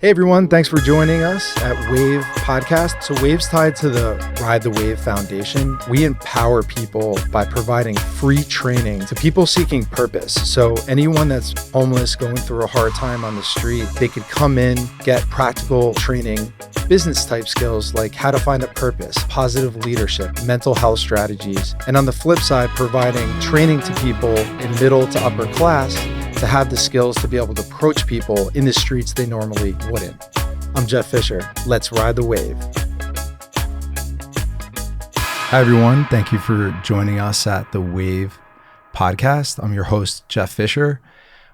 Hey everyone, thanks for joining us at Wave Podcast. So Wave's tied to the Ride the Wave Foundation. We empower people by providing free training to people seeking purpose. So anyone that's homeless, going through a hard time on the street, they could come in, get practical training, business type skills like how to find a purpose, positive leadership, mental health strategies. And on the flip side, providing training to people in middle to upper class to have the skills to be able to approach people in the streets they normally wouldn't. I'm Jeff Fisher. Let's ride the wave. Hi, everyone. Thank you for joining us at the Wave Podcast. I'm your host, Jeff Fisher.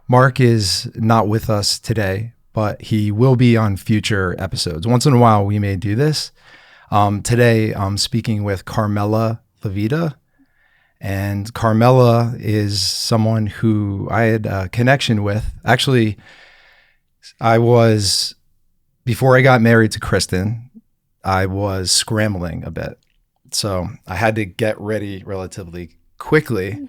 Mark is not with us today, but he will be on future episodes. Once in a while, we may do this. Today, I'm speaking with Carmela Livera. And Carmela is someone who I had a connection with. Actually, before I got married to Kristen, I was scrambling a bit. So I had to get ready relatively quickly.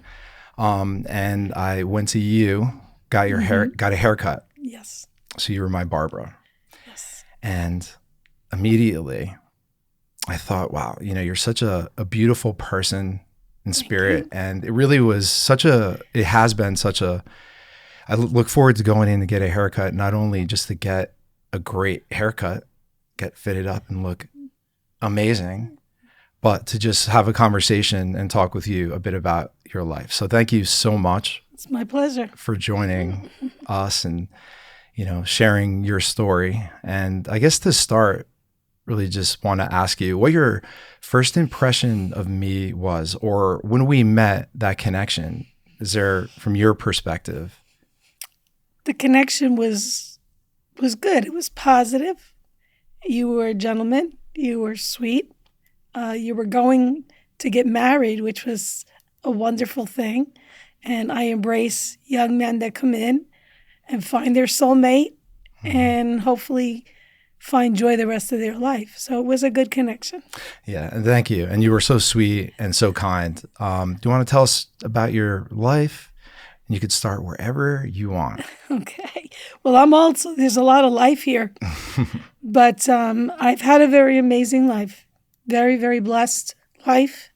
And I went to you, got your got a haircut. Yes. So you were my Barbara. Yes. And immediately I thought, wow, you're such a beautiful person in spirit. And it really was it has been I look forward to going in to get a haircut, not only just to get a great haircut, get fitted up and look amazing, but to just have a conversation and talk with you a bit about your life. So thank you so much. It's my pleasure. For joining us and, sharing your story. And I guess to start, really just want to ask you what your first impression of me was, or when we met, that connection. Is there, from your perspective? The connection was good. It was positive. You were a gentleman. You were sweet. You were going to get married, which was a wonderful thing. And I embrace young men that come in and find their soulmate and hopefully find joy the rest of their life. So it was a good connection. Yeah, and thank you. And you were so sweet and so kind. Do you want to tell us about your life? And you could start wherever you want. Okay. Well, I'm old, so there's a lot of life here. But I've had a very amazing life. Very, very blessed life.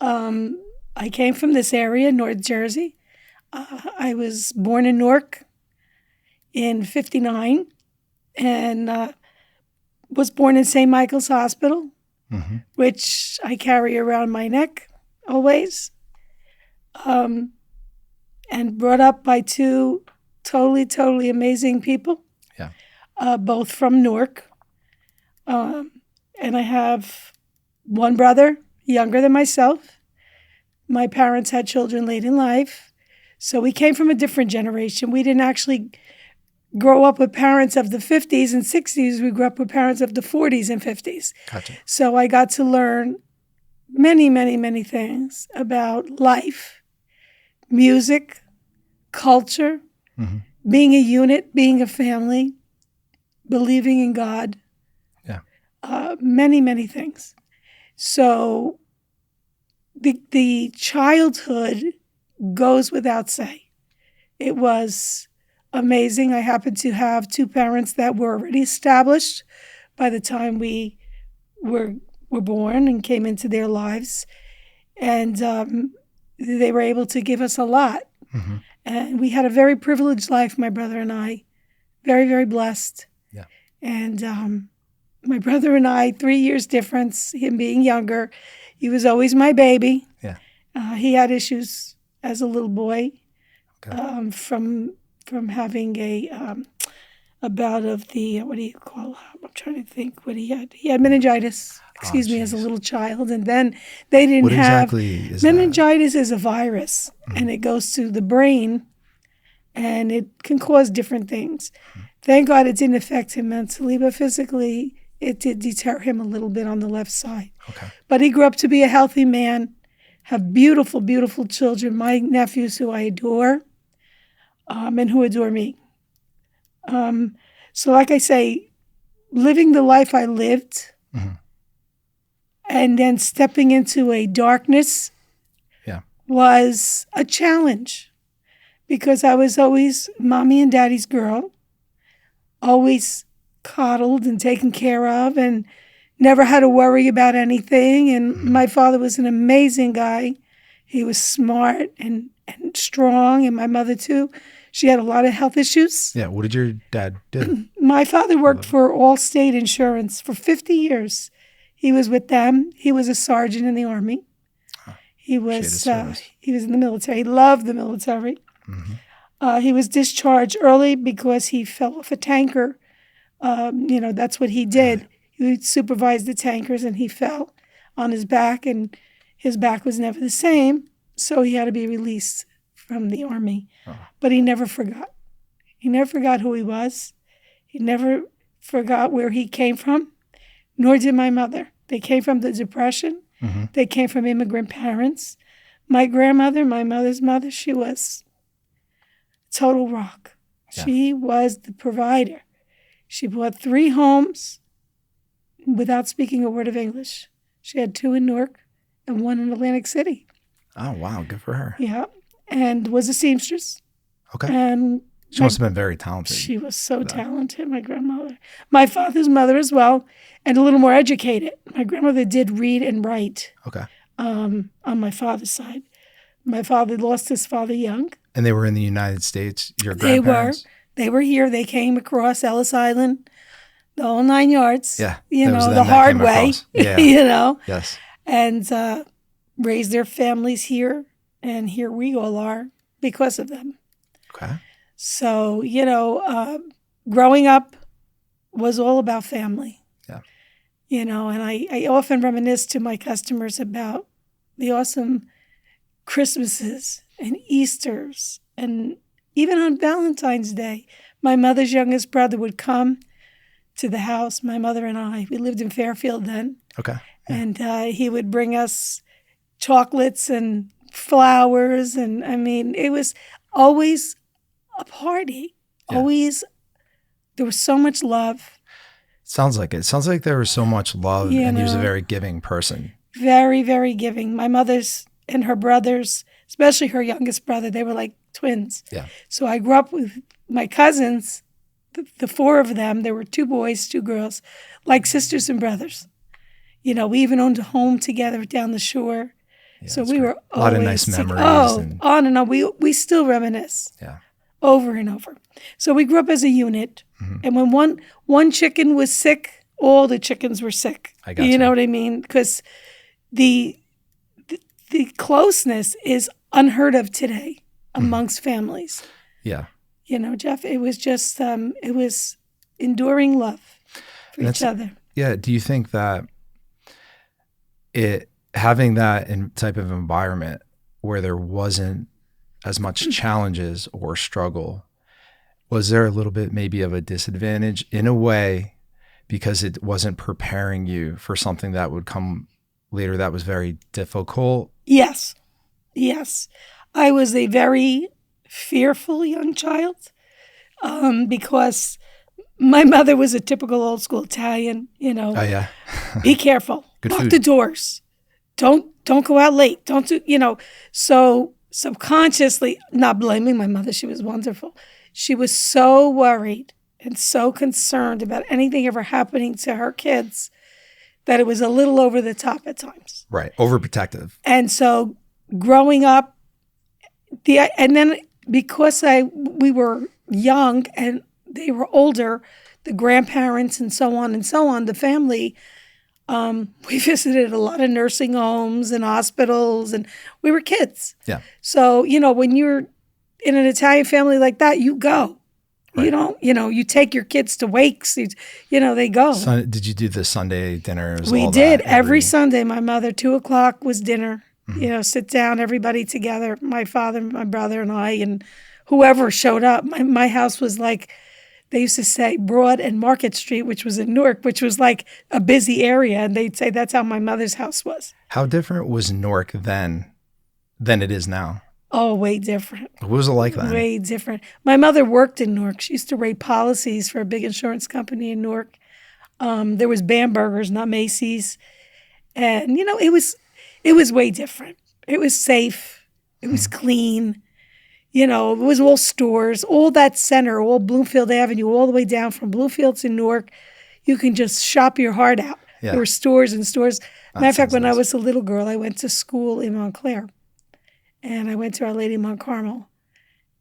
I came from this area, North Jersey. I was born in Newark in 1959. And was born in St. Michael's Hospital, which I carry around my neck always, and brought up by two totally amazing people, both from Newark. And I have one brother, younger than myself. My parents had children late in life, so we came from a different generation. We didn't actually grow up with parents of the 50s and 60s. We grew up with parents of the 40s and 50s. Gotcha. So I got to learn many things about life, music, culture, being a unit, being a family, believing in God. Yeah. Many things. So the childhood goes without say. It was amazing. I happened to have two parents that were already established by the time we were born and came into their lives. And they were able to give us a lot. And we had a very privileged life, my brother and I. Very blessed. Yeah. And my brother and I, 3 years difference, him being younger. He was always my baby. Yeah. He had issues as a little boy. Okay. From having a bout of the, what do you call it? I'm trying to think what he had. He had meningitis, as a little child. And then they didn't what have... exactly is meningitis is a virus, and it goes to the brain, and it can cause different things. Thank God it didn't affect him mentally, but physically it did deter him a little bit on the left side. Okay. But he grew up to be a healthy man, have beautiful children, my nephews who I adore. And who adore me. So like I say, living the life I lived and then stepping into a darkness was a challenge because I was always mommy and daddy's girl, always coddled and taken care of and never had to worry about anything. And my father was an amazing guy. He was smart and strong, and my mother too. She had a lot of health issues. Yeah. What did your dad do? My father worked for Allstate Insurance for 50 years. He was with them. He was a sergeant in the Army. He was in the military. He loved the military. He was discharged early because he fell off a tanker. That's what he did. He supervised the tankers, and he fell on his back, and his back was never the same. So he had to be released from the Army. But he never forgot. He never forgot who he was. He never forgot where he came from, nor did my mother. They came from the Depression. They came from immigrant parents. My grandmother, my mother's mother, she was total rock. Yeah. She was the provider. She bought 3 homes without speaking a word of English. She had 2 in Newark and 1 in Atlantic City. Oh, wow. Good for her. Yeah. And was a seamstress. Okay. And she must have been very talented. She was so talented, my grandmother. My father's mother as well, and a little more educated. My grandmother did read and write. Okay. On my father's side. My father lost his father young. And they were in the United States, your grandparents? They were here. They came across Ellis Island, the whole 9 yards. Yeah. The hard way. Yeah. Yes. And raised their families here. And here we all are because of them. Okay. So, growing up was all about family. Yeah. And I often reminisce to my customers about the awesome Christmases and Easters. And even on Valentine's Day, my mother's youngest brother would come to the house, my mother and I. We lived in Fairfield then. Okay. Yeah. And he would bring us chocolates and flowers. And, it was always a party. Yeah. Always, there was so much love. Sounds like it. Sounds like there was so much love, and he was a very giving person. Very, very giving. My mother's and her brothers, especially her youngest brother, they were like twins. Yeah. So I grew up with my cousins, the 4 of them. There were 2 boys, 2 girls, like sisters and brothers. We even owned a home together down the shore. Yeah, so we were a lot of nice memories. On and on. We still reminisce. Yeah. Over and over. So we grew up as a unit. And when one chicken was sick, all the chickens were sick. I got you. You know what I mean? Because the closeness is unheard of today amongst families. Yeah. Jeff, it was just, it was enduring love for each other. Yeah. Do you think that having that type of environment where there wasn't as much challenges or struggle, was there a little bit maybe of a disadvantage in a way because it wasn't preparing you for something that would come later that was very difficult? Yes. I was a very fearful young child because my mother was a typical old school Italian, Oh, yeah. Be careful. Good Lock food. the doors. Don't go out late. Don't do, So subconsciously, not blaming my mother, she was wonderful. She was so worried and so concerned about anything ever happening to her kids that it was a little over the top at times. Right. Overprotective. And so growing up, and then because we were young and they were older, the grandparents and so on, the family, we visited a lot of nursing homes and hospitals, and we were kids. Yeah. So, when you're in an Italian family like that, you go. Right. You don't, you take your kids to wakes, they go. Did you do the Sunday dinners? We did. Every Sunday, my mother, 2:00 was dinner. Sit down, everybody together, my father, my brother, and I, and whoever showed up. My house was like, they used to say Broad and Market Street, which was in Newark, which was like a busy area. And they'd say that's how my mother's house was. How different was Newark then than it is now? Oh, way different. What was it like then? Way different. My mother worked in Newark. She used to rate policies for a big insurance company in Newark. There was Bamberger's, not Macy's. And, it was way different. It was safe. It was clean. It was all stores, all that center, all Bloomfield Avenue, all the way down from Bloomfield to Newark. You can just shop your heart out. Yeah. There were stores and stores. Matter of fact, when I nice. was a little girl, I went to school in Montclair. And I went to Our Lady of Mount Carmel.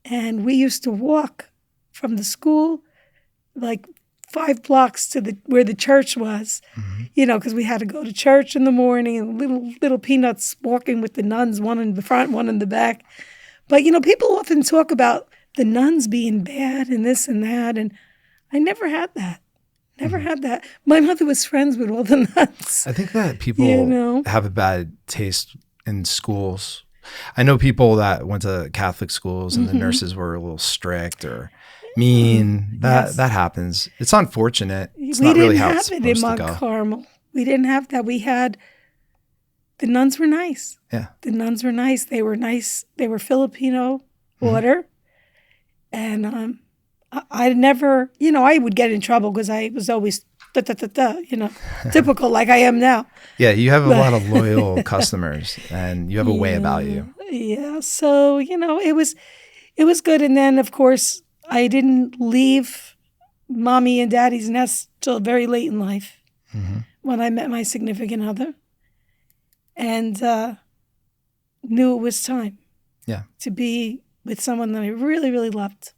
And we used to walk from the school like 5 blocks to where the church was, because we had to go to church in the morning, and little peanuts walking with the nuns, one in the front, one in the back. But, people often talk about the nuns being bad and this and that, and I never had that. Never had that. My mother was friends with all the nuns. I think that people have a bad taste in schools. I know people that went to Catholic schools and the nurses were a little strict or mean. That happens. It's unfortunate. It's not really how it's supposed to go. We didn't have it in Mount Carmel. We didn't have that. The nuns were nice. Yeah. The nuns were nice. They were nice. They were Filipino order. And I never, I would get in trouble because I was always typical like I am now. Yeah, you have a lot of loyal customers and you have a way about you. Yeah, so, it was good. And then, of course, I didn't leave mommy and daddy's nest till very late in life when I met my significant other and knew it was time to be with someone that I really, really loved.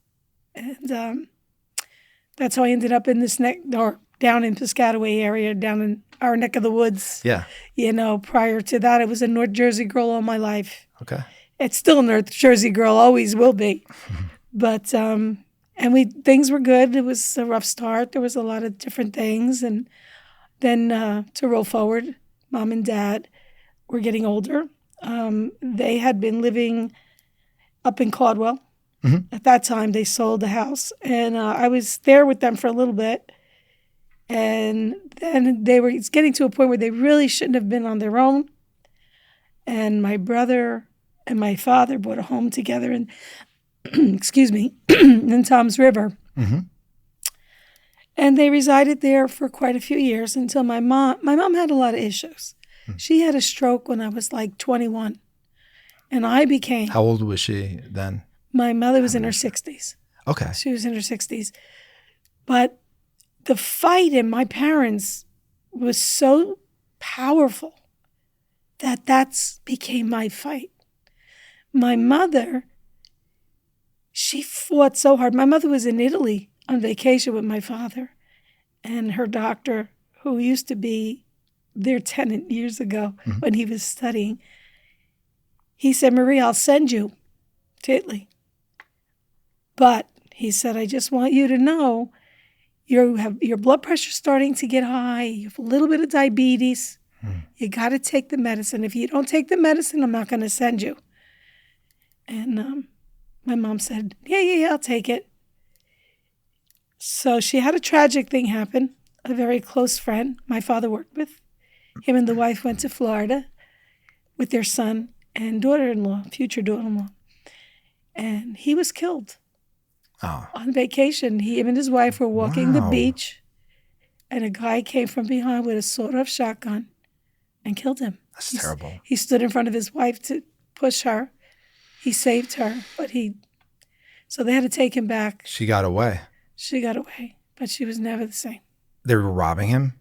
And that's how I ended up in this down in Piscataway area, down in our neck of the woods. Yeah. Prior to that, I was a North Jersey girl all my life. Okay. It's still a North Jersey girl, always will be. But, things were good. It was a rough start. There was a lot of different things. And then to roll forward, mom and dad were getting older. They had been living up in Caldwell. At that time, they sold the house. And I was there with them for a little bit. And then it's getting to a point where they really shouldn't have been on their own. And my brother and my father bought a home together in, in Toms River. And they resided there for quite a few years until my mom had a lot of issues. She had a stroke when I was like 21. And I became... How old was she then? My mother was in her 60s. Okay. She was in her 60s. But the fight in my parents was so powerful that became my fight. My mother, she fought so hard. My mother was in Italy on vacation with my father, and her doctor, who used to be their tenant years ago when he was studying, he said, "Marie, I'll send you to Italy. But," he said, "I just want you to know your blood pressure starting to get high. You have a little bit of diabetes. You got to take the medicine. If you don't take the medicine, I'm not going to send you." And my mom said, yeah, I'll take it. So she had a tragic thing happen. A very close friend my father worked with. Him and the wife went to Florida with their son and daughter-in-law, future daughter-in-law. And he was killed. Oh. On vacation. Him and his wife were walking the beach, and a guy came from behind with a sawed-off shotgun and killed him. That's terrible. He stood in front of his wife to push her. He saved her, so they had to take him back. She got away. She got away, but she was never the same. They were robbing him?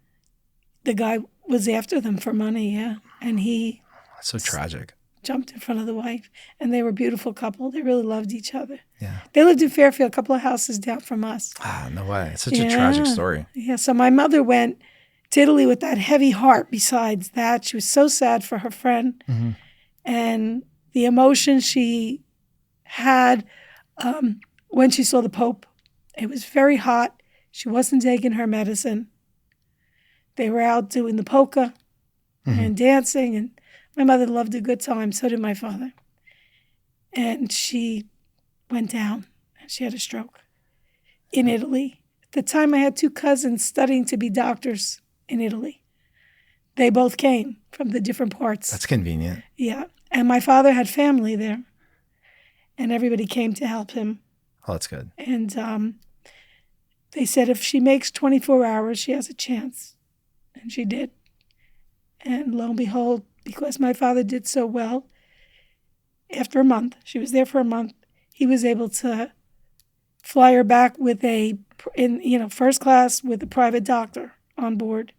The guy was after them for money, yeah. And he... That's so tragic. Jumped in front of the wife, and they were a beautiful couple. They really loved each other. Yeah. They lived in Fairfield, a couple of houses down from us. Ah, no way. It's such a tragic story. Yeah, so my mother went to Italy with that heavy heart. Besides that, she was so sad for her friend. And the emotion she had when she saw the Pope, it was very hot. She wasn't taking her medicine. They were out doing the polka and dancing, and my mother loved a good time. So did my father. And she went down, and she had a stroke in Italy. At the time, I had 2 cousins studying to be doctors in Italy. They both came from the different parts. That's convenient. Yeah. And my father had family there, and everybody came to help him. Oh, that's good. And they said if she makes 24 hours, she has a chance. And she did. And lo and behold, because my father did so well, after a month, she was there for a month, he was able to fly her back with first class with a private doctor on board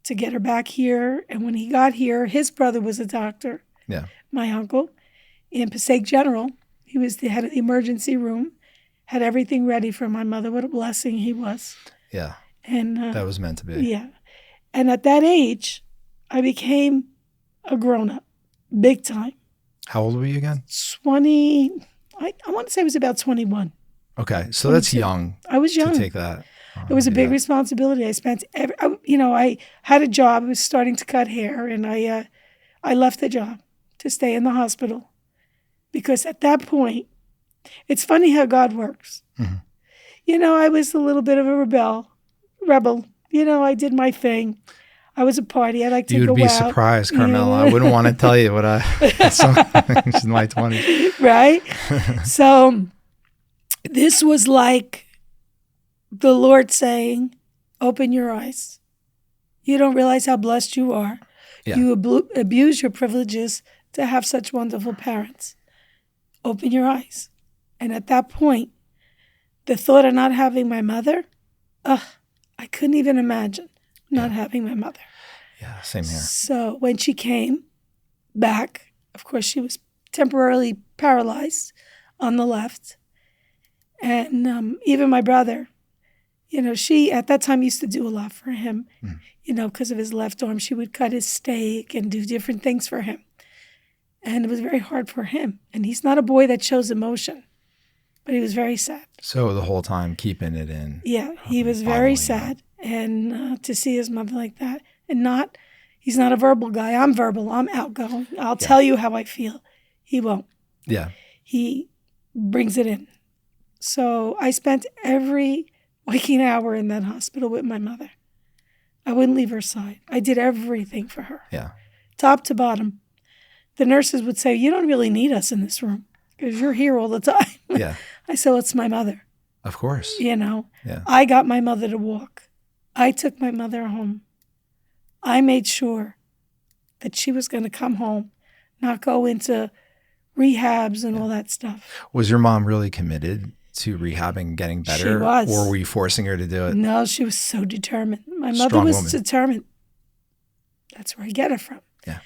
to get her back here. And when he got here, his brother was a doctor, my uncle, in Passaic General. He was the head of the emergency room, had everything ready for my mother. What a blessing he was. Yeah. And that was meant to be. Yeah. And at that age, I became a grown-up, big time. How old were you again? 20, I want to say I was about 21. Okay. So that's young. I was young. To take that. It was a big responsibility. I spent, I had a job. I was starting to cut hair, and I left the job to stay in the hospital because at that point, it's funny how God works. Mm-hmm. I was a little bit of a rebel. I did my thing. I was a party. I like to go out. You'd be surprised, Carmela. I wouldn't want to tell you what in my 20s. Right? So this was like the Lord saying, open your eyes. You don't realize how blessed you are. Yeah. You abuse your privileges to have such wonderful parents. Open your eyes. And at that point, the thought of not having my mother, I couldn't even imagine not having my mother. Yeah, same here. So when she came back, of course, she was temporarily paralyzed on the left. And even my brother, she at that time used to do a lot for him, because of his left arm. She would cut his steak and do different things for him. And it was very hard for him. And he's not a boy that shows emotion, but he was very sad. So the whole time keeping it in. Yeah, he was very sad. And to see his mother like that. And he's not a verbal guy. I'm verbal. I'm outgoing. I'll tell you how I feel. He won't. Yeah. He brings it in. So I spent every waking hour in that hospital with my mother. I wouldn't leave her side. I did everything for her. Yeah. Top to bottom. The nurses would say, you don't really need us in this room because you're here all the time. Yeah. I said, well, it's my mother. Of course. Yeah. I got my mother to walk. I took my mother home. I made sure that she was going to come home, not go into rehabs and all that stuff. Was your mom really committed to rehabbing and getting better? She was. Or were you forcing her to do it? No, she was so determined. My mother was determined. That's where I get it from. Yeah.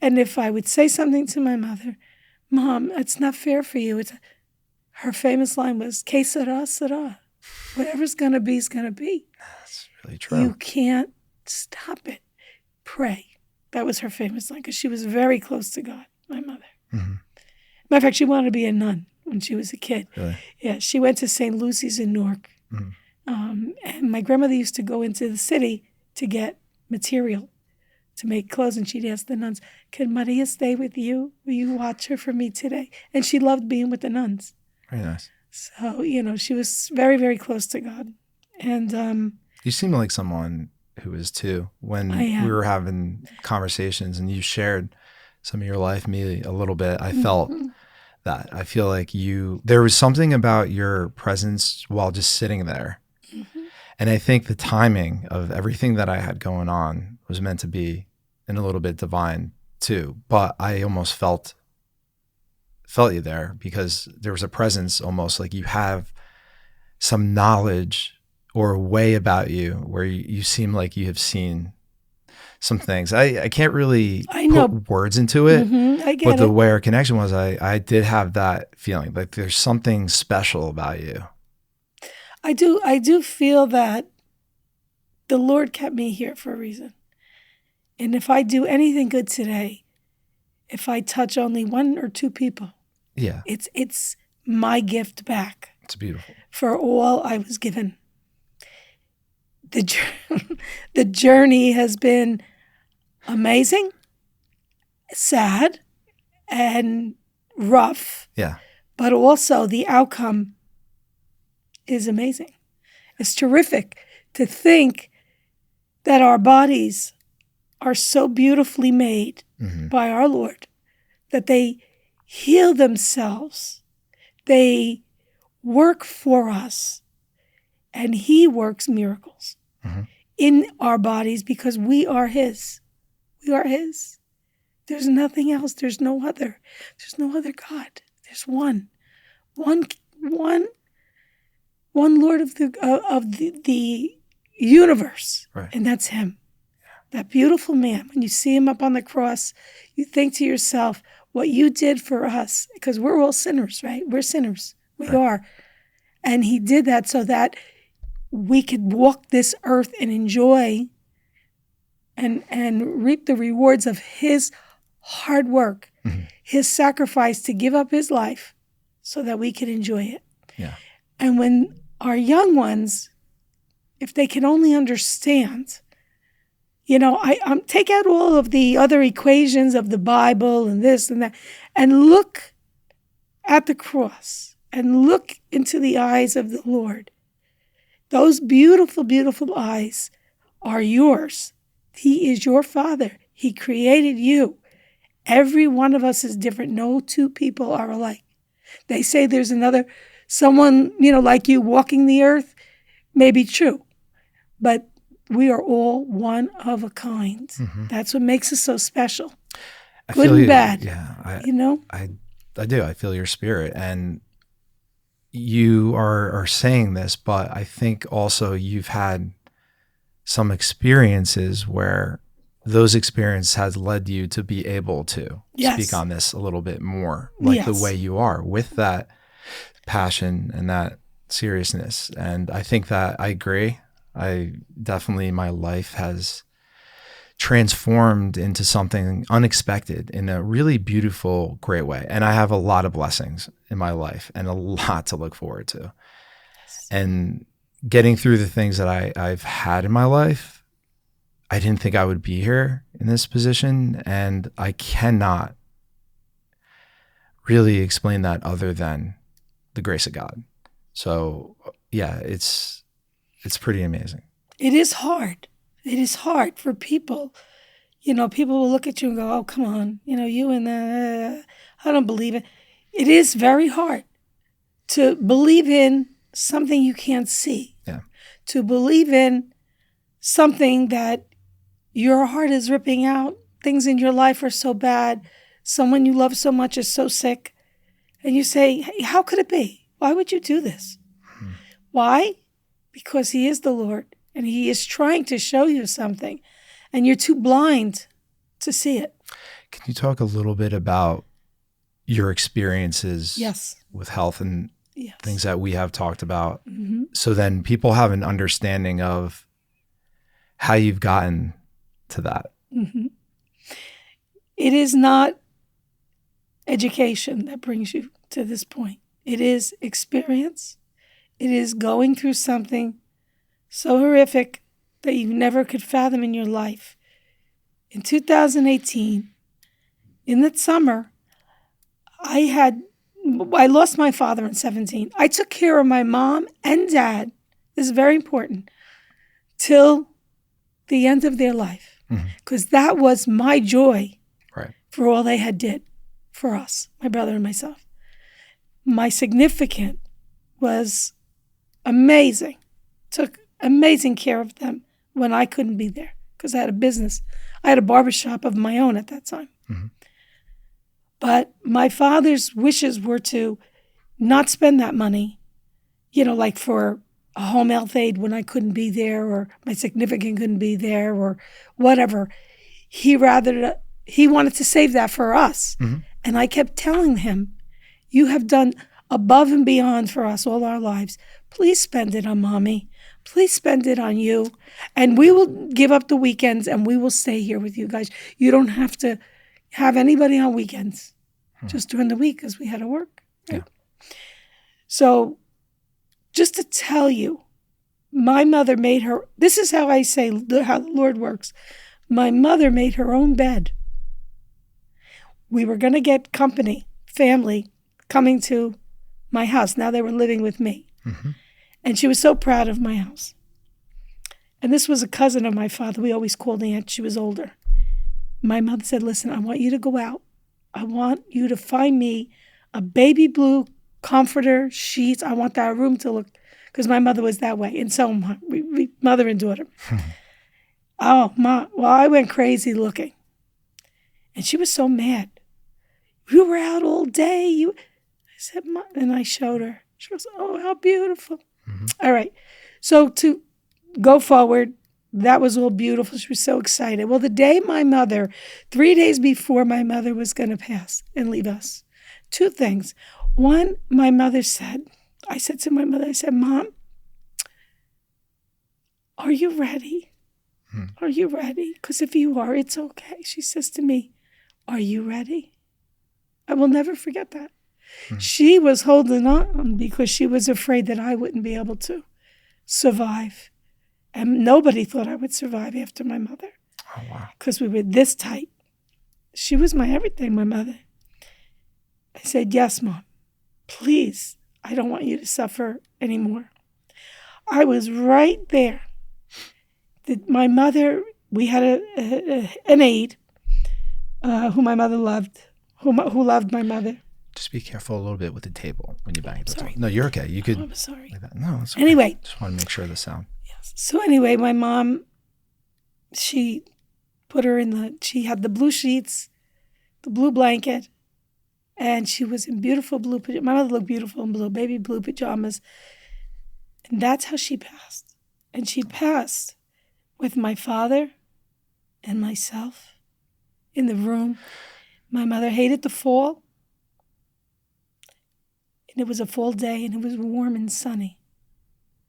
And if I would say something to my mother, Mom, it's not fair for you. Her famous line was, que sera, sera. Whatever's going to be is going to be. That's really true. You can't stop it. Pray. That was her famous line because she was very close to God, my mother. Mm-hmm. Matter of fact, she wanted to be a nun when she was a kid. Really? Yeah, she went to St. Lucy's in Newark. Mm-hmm. And my grandmother used to go into the city to get material to make clothes, and she'd ask the nuns, can Maria stay with you? Will you watch her for me today? And she loved being with the nuns. Very nice. So, she was very, very close to God. And you seem like someone who is too. When we were having conversations and you shared some of your life, me a little bit, I felt that. I feel like there was something about your presence while just sitting there. Mm-hmm. And I think the timing of everything that I had going on was meant to be and a little bit divine too. But I almost felt you there because there was a presence, almost like you have some knowledge or a way about you where you seem like you have seen some things. I can't really put words into it, I get but the it. way our connection was, I did have that feeling like there's something special about you. I do feel that the Lord kept me here for a reason. And if I do anything good today, if I touch only one or two people, it's my gift back. It's beautiful. For all I was given. The journey has been amazing, sad, and rough. Yeah. But also the outcome is amazing. It's terrific to think that our bodies are so beautifully made by our Lord that they heal themselves. They work for us, and He works miracles in our bodies because we are His. We are His. There's nothing else. There's no other God. There's one Lord of the universe, Right. and that's him. That beautiful man. When you see him up on the cross, you think to yourself, what you did for us, because we're all sinners, right? We're sinners. We Right. are. And he did that so that we could walk this earth and enjoy and reap the rewards of his hard work, his sacrifice to give up his life so that we could enjoy it. Yeah. And when our young ones, if they can only understand, I take out all of the other equations of the Bible and this and that, and look at the cross and look into the eyes of the Lord. Those beautiful, beautiful eyes are yours. He is your Father. He created you. Every one of us is different. No two people are alike. They say there's someone, like you walking the earth, may be true. But we are all one of a kind. Mm-hmm. That's what makes us so special. Good and bad. Yeah. I do. I feel your spirit. And you are saying this, but I think also you've had some experiences where those experiences has led you to be able to speak on this a little bit more, like the way you are, with that passion and that seriousness. And I think that I agree. My life has transformed into something unexpected in a really beautiful, great way. And I have a lot of blessings in my life and a lot to look forward to. Yes. And getting through the things that I've had in my life, I didn't think I would be here in this position. And I cannot really explain that other than the grace of God. So yeah, it's pretty amazing. It is hard. It is hard for people. People will look at you and go, oh, come on. You and I don't believe it. It is very hard to believe in something you can't see. Yeah. To believe in something that your heart is ripping out. Things in your life are so bad. Someone you love so much is so sick. And you say, hey, how could it be? Why would you do this? Why? Because he is the Lord, and he is trying to show you something, and you're too blind to see it. Can you talk a little bit about your experiences with health and things that we have talked about, so then people have an understanding of how you've gotten to that? Mm-hmm. It is not education that brings you to this point. It is experience. It is going through something so horrific that you never could fathom in your life. In 2018, in that summer, I lost my father in 17. I took care of my mom and dad, this is very important, till the end of their life. Because that was my joy for all they had did for us, my brother and myself. My significant was amazing. Took amazing care of them when I couldn't be there because I had a business. I had a barbershop of my own at that time. Mm-hmm. But my father's wishes were to not spend that money, like for a home health aide when I couldn't be there or my significant couldn't be there or whatever. He wanted to save that for us. Mm-hmm. And I kept telling him, you have done above and beyond for us all our lives. Please spend it on mommy. Please spend it on you. And we will give up the weekends and we will stay here with you guys. You don't have to have anybody on weekends, just during the week because we had to work. Right? Yeah. So just to tell you, my mother made her, this is how I say how the Lord works. My mother made her own bed. We were going to get family coming to my house. Now they were living with me. Mm-hmm. And she was so proud of my house. And this was a cousin of my father. We always called Aunt. She was older. My mother said, listen, I want you to go out. I want you to find me a baby blue comforter, sheets. I want that room to look, because my mother was that way. And so we mother and daughter. I went crazy looking. And she was so mad. You were out all day. said, Mom, and I showed her. She goes, oh, how beautiful. All right. So to go forward, that was all beautiful. She was so excited. Well, the day 3 days before my mother was going to pass and leave us, two things. One, I said to my mother, I said, Mom, are you ready? Are you ready? Because if you are, it's okay. She says to me, are you ready? I will never forget that. She was holding on because she was afraid that I wouldn't be able to survive. And nobody thought I would survive after my mother. Oh, wow. Because we were this tight. She was my everything, my mother. I said, yes, Mom. Please, I don't want you to suffer anymore. I was right there. My mother, we had an aide who my mother loved, who loved my mother. Just be careful a little bit with the table when you bang the Sorry. table. No, you're okay. You could. I'm sorry. Like that. No, it's okay. Anyway. Just want to make sure of the sound. Yes. So anyway, my mom, she put her she had the blue sheets, the blue blanket, and she was in beautiful blue pajamas. My mother looked beautiful in blue, baby blue pajamas. And that's how she passed. And she passed with my father and myself in the room. My mother hated the fall. And it was a fall day, and it was warm and sunny.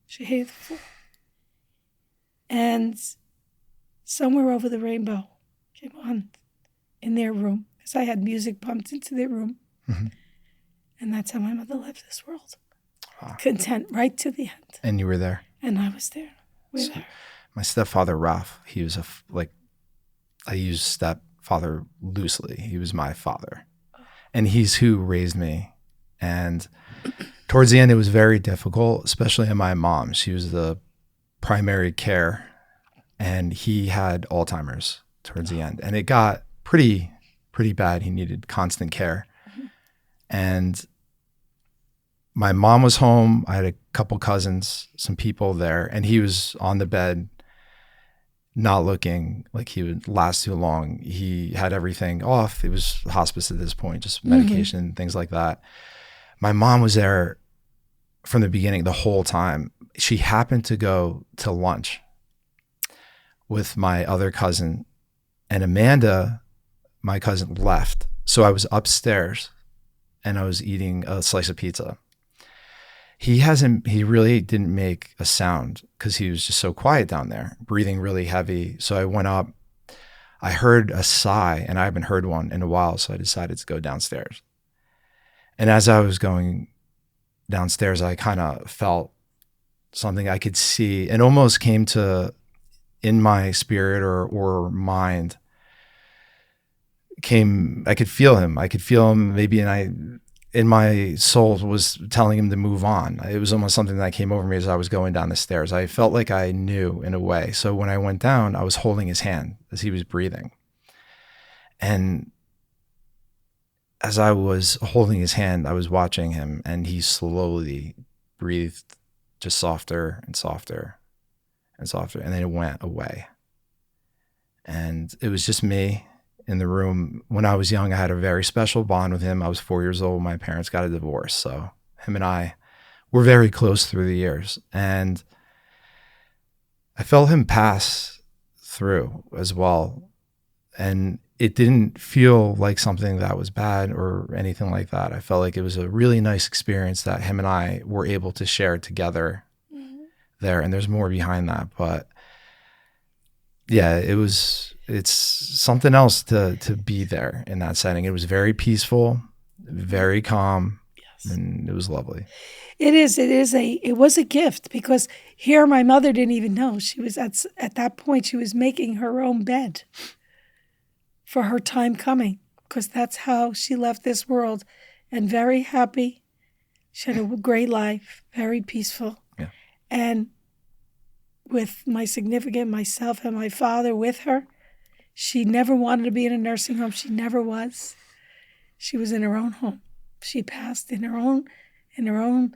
She hated the fall. And somewhere over the rainbow came on in their room, because I had music pumped into their room. And that's how my mother left this world. Wow. Content right to the end. And you were there? And I was there with her. My stepfather, Ralph, he was I use stepfather loosely. He was my father. And he's who raised me. And towards the end, it was very difficult, especially on my mom. She was the primary care, and he had Alzheimer's towards the end. And it got pretty bad. He needed constant care. And my mom was home. I had a couple cousins, some people there, and he was on the bed, not looking like he would last too long. He had everything off. It was hospice at this point, just medication, things like that. My mom was there from the beginning, the whole time. She happened to go to lunch with my other cousin, and Amanda, my cousin, left. So I was upstairs and I was eating a slice of pizza. He really didn't make a sound because he was just so quiet down there, breathing really heavy. So I went up, I heard a sigh, and I haven't heard one in a while. So I decided to go downstairs. And as I was going downstairs, I kind of felt something I could see, and almost came to, in my spirit or mind, I could feel him. I could feel him maybe, in my soul was telling him to move on. It was almost something that came over me as I was going down the stairs. I felt like I knew in a way. So when I went down, I was holding his hand as he was breathing. And as I was holding his hand, I was watching him, and he slowly breathed just softer and softer and softer. And then it went away. And it was just me in the room. When I was young, I had a very special bond with him. I was 4 years old. My parents got a divorce. So him and I were very close through the years. And I felt him pass through as well. And it didn't feel like something that was bad or anything like that. I felt like it was a really nice experience that him and I were able to share together there. And there's more behind that. But yeah, it's something else to be there in that setting. It was very peaceful, very calm, and it was lovely. It was a gift, because here my mother didn't even know. She was at that point, she was making her own bed for her time coming, because that's how she left this world, and very happy. She had a great life, very peaceful. Yeah. And with my significant, myself and my father with her, she never wanted to be in a nursing home. She never was. She was in her own home. She passed in her own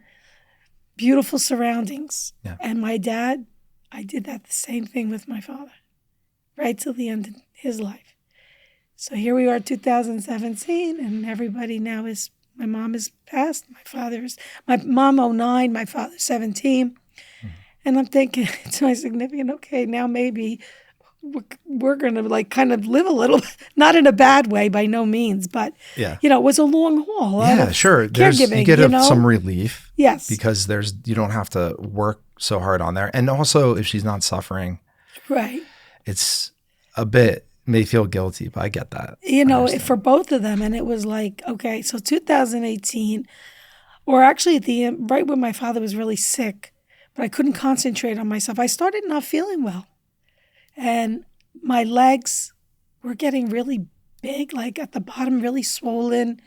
beautiful surroundings. Yeah. And my dad, I did that the same thing with my father, right till the end of his life. So here we are, 2017, and everybody now is My mom is passed. My mom 09, my father 17. And I'm thinking to my significant, okay, now maybe we're going to like kind of live a little, not in a bad way by no means, but, Yeah. you know, it was a long haul. Yeah, sure. Caregiving, You get some relief. Yes. Because you don't have to work so hard on there. And also if she's not suffering, right. It's may feel guilty, but I get that. You know, for both of them. And it was like, okay, so 2018, or actually at the end, right when my father was really sick, but I couldn't concentrate on myself. I started not feeling well. And my legs were getting really big, like at the bottom, really swollen.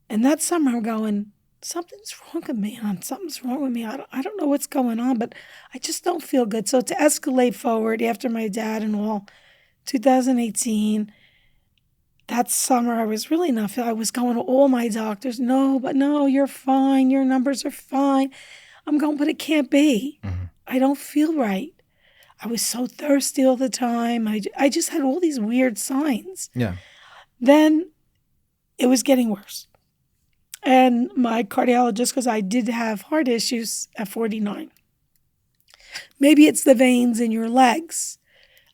And that summer I'm going, something's wrong with me, hon. Something's wrong with me. I don't know what's going on, but I just don't feel good. So to escalate forward after my dad and all, 2018, that summer I was really not feeling. I was going to all my doctors. No, you're fine. Your numbers are fine. I'm going, but it can't be. Mm-hmm. I don't feel right. I was so thirsty all the time. I just had all these weird signs. Yeah. Then it was getting worse. And my cardiologist, because I did have heart issues at 49. Maybe it's the veins in your legs.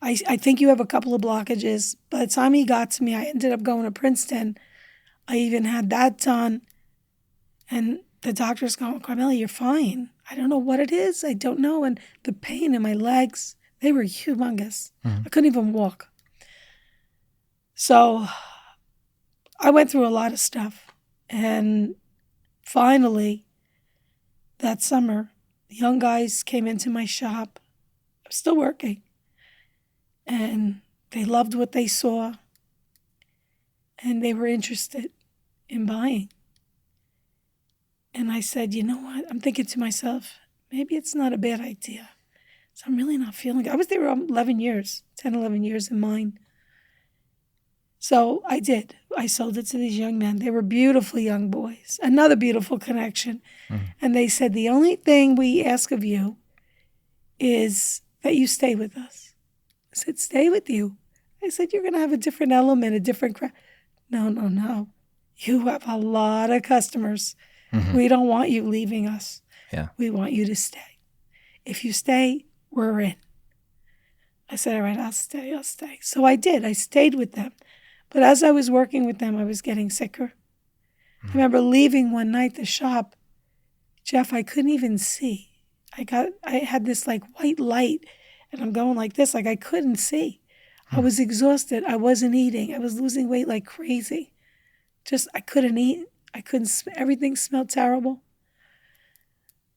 I think you have a couple of blockages. By the time he got to me, I ended up going to Princeton. I even had that done. And the doctor's going, Carmela, you're fine. I don't know what it is. I don't know. And the pain in my legs, they were humongous. Mm-hmm. I couldn't even walk. So I went through a lot of stuff. And finally, that summer, the young guys came into my shop. I was still working. And they loved what they saw. And they were interested in buying. And I said, you know what? I'm thinking to myself, maybe it's not a bad idea. So I'm really not feeling it. I was there 11 years in mine. So I did. I sold it to these young men. They were beautiful young boys. Another beautiful connection. Mm-hmm. And they said, the only thing we ask of you is that you stay with us. I said, stay with you? I said, you're going to have a different element, a different crowd. No. You have a lot of customers. Mm-hmm. We don't want you leaving us. Yeah. We want you to stay. If you stay, we're in. I said, all right, I'll stay. So I did. I stayed with them. But as I was working with them, I was getting sicker. Mm-hmm. I remember leaving one night the shop. Jeff, I couldn't even see. I had this like white light, and I'm going like this, like I couldn't see. Mm-hmm. I was exhausted. I wasn't eating. I was losing weight like crazy. I couldn't eat. Everything smelled terrible.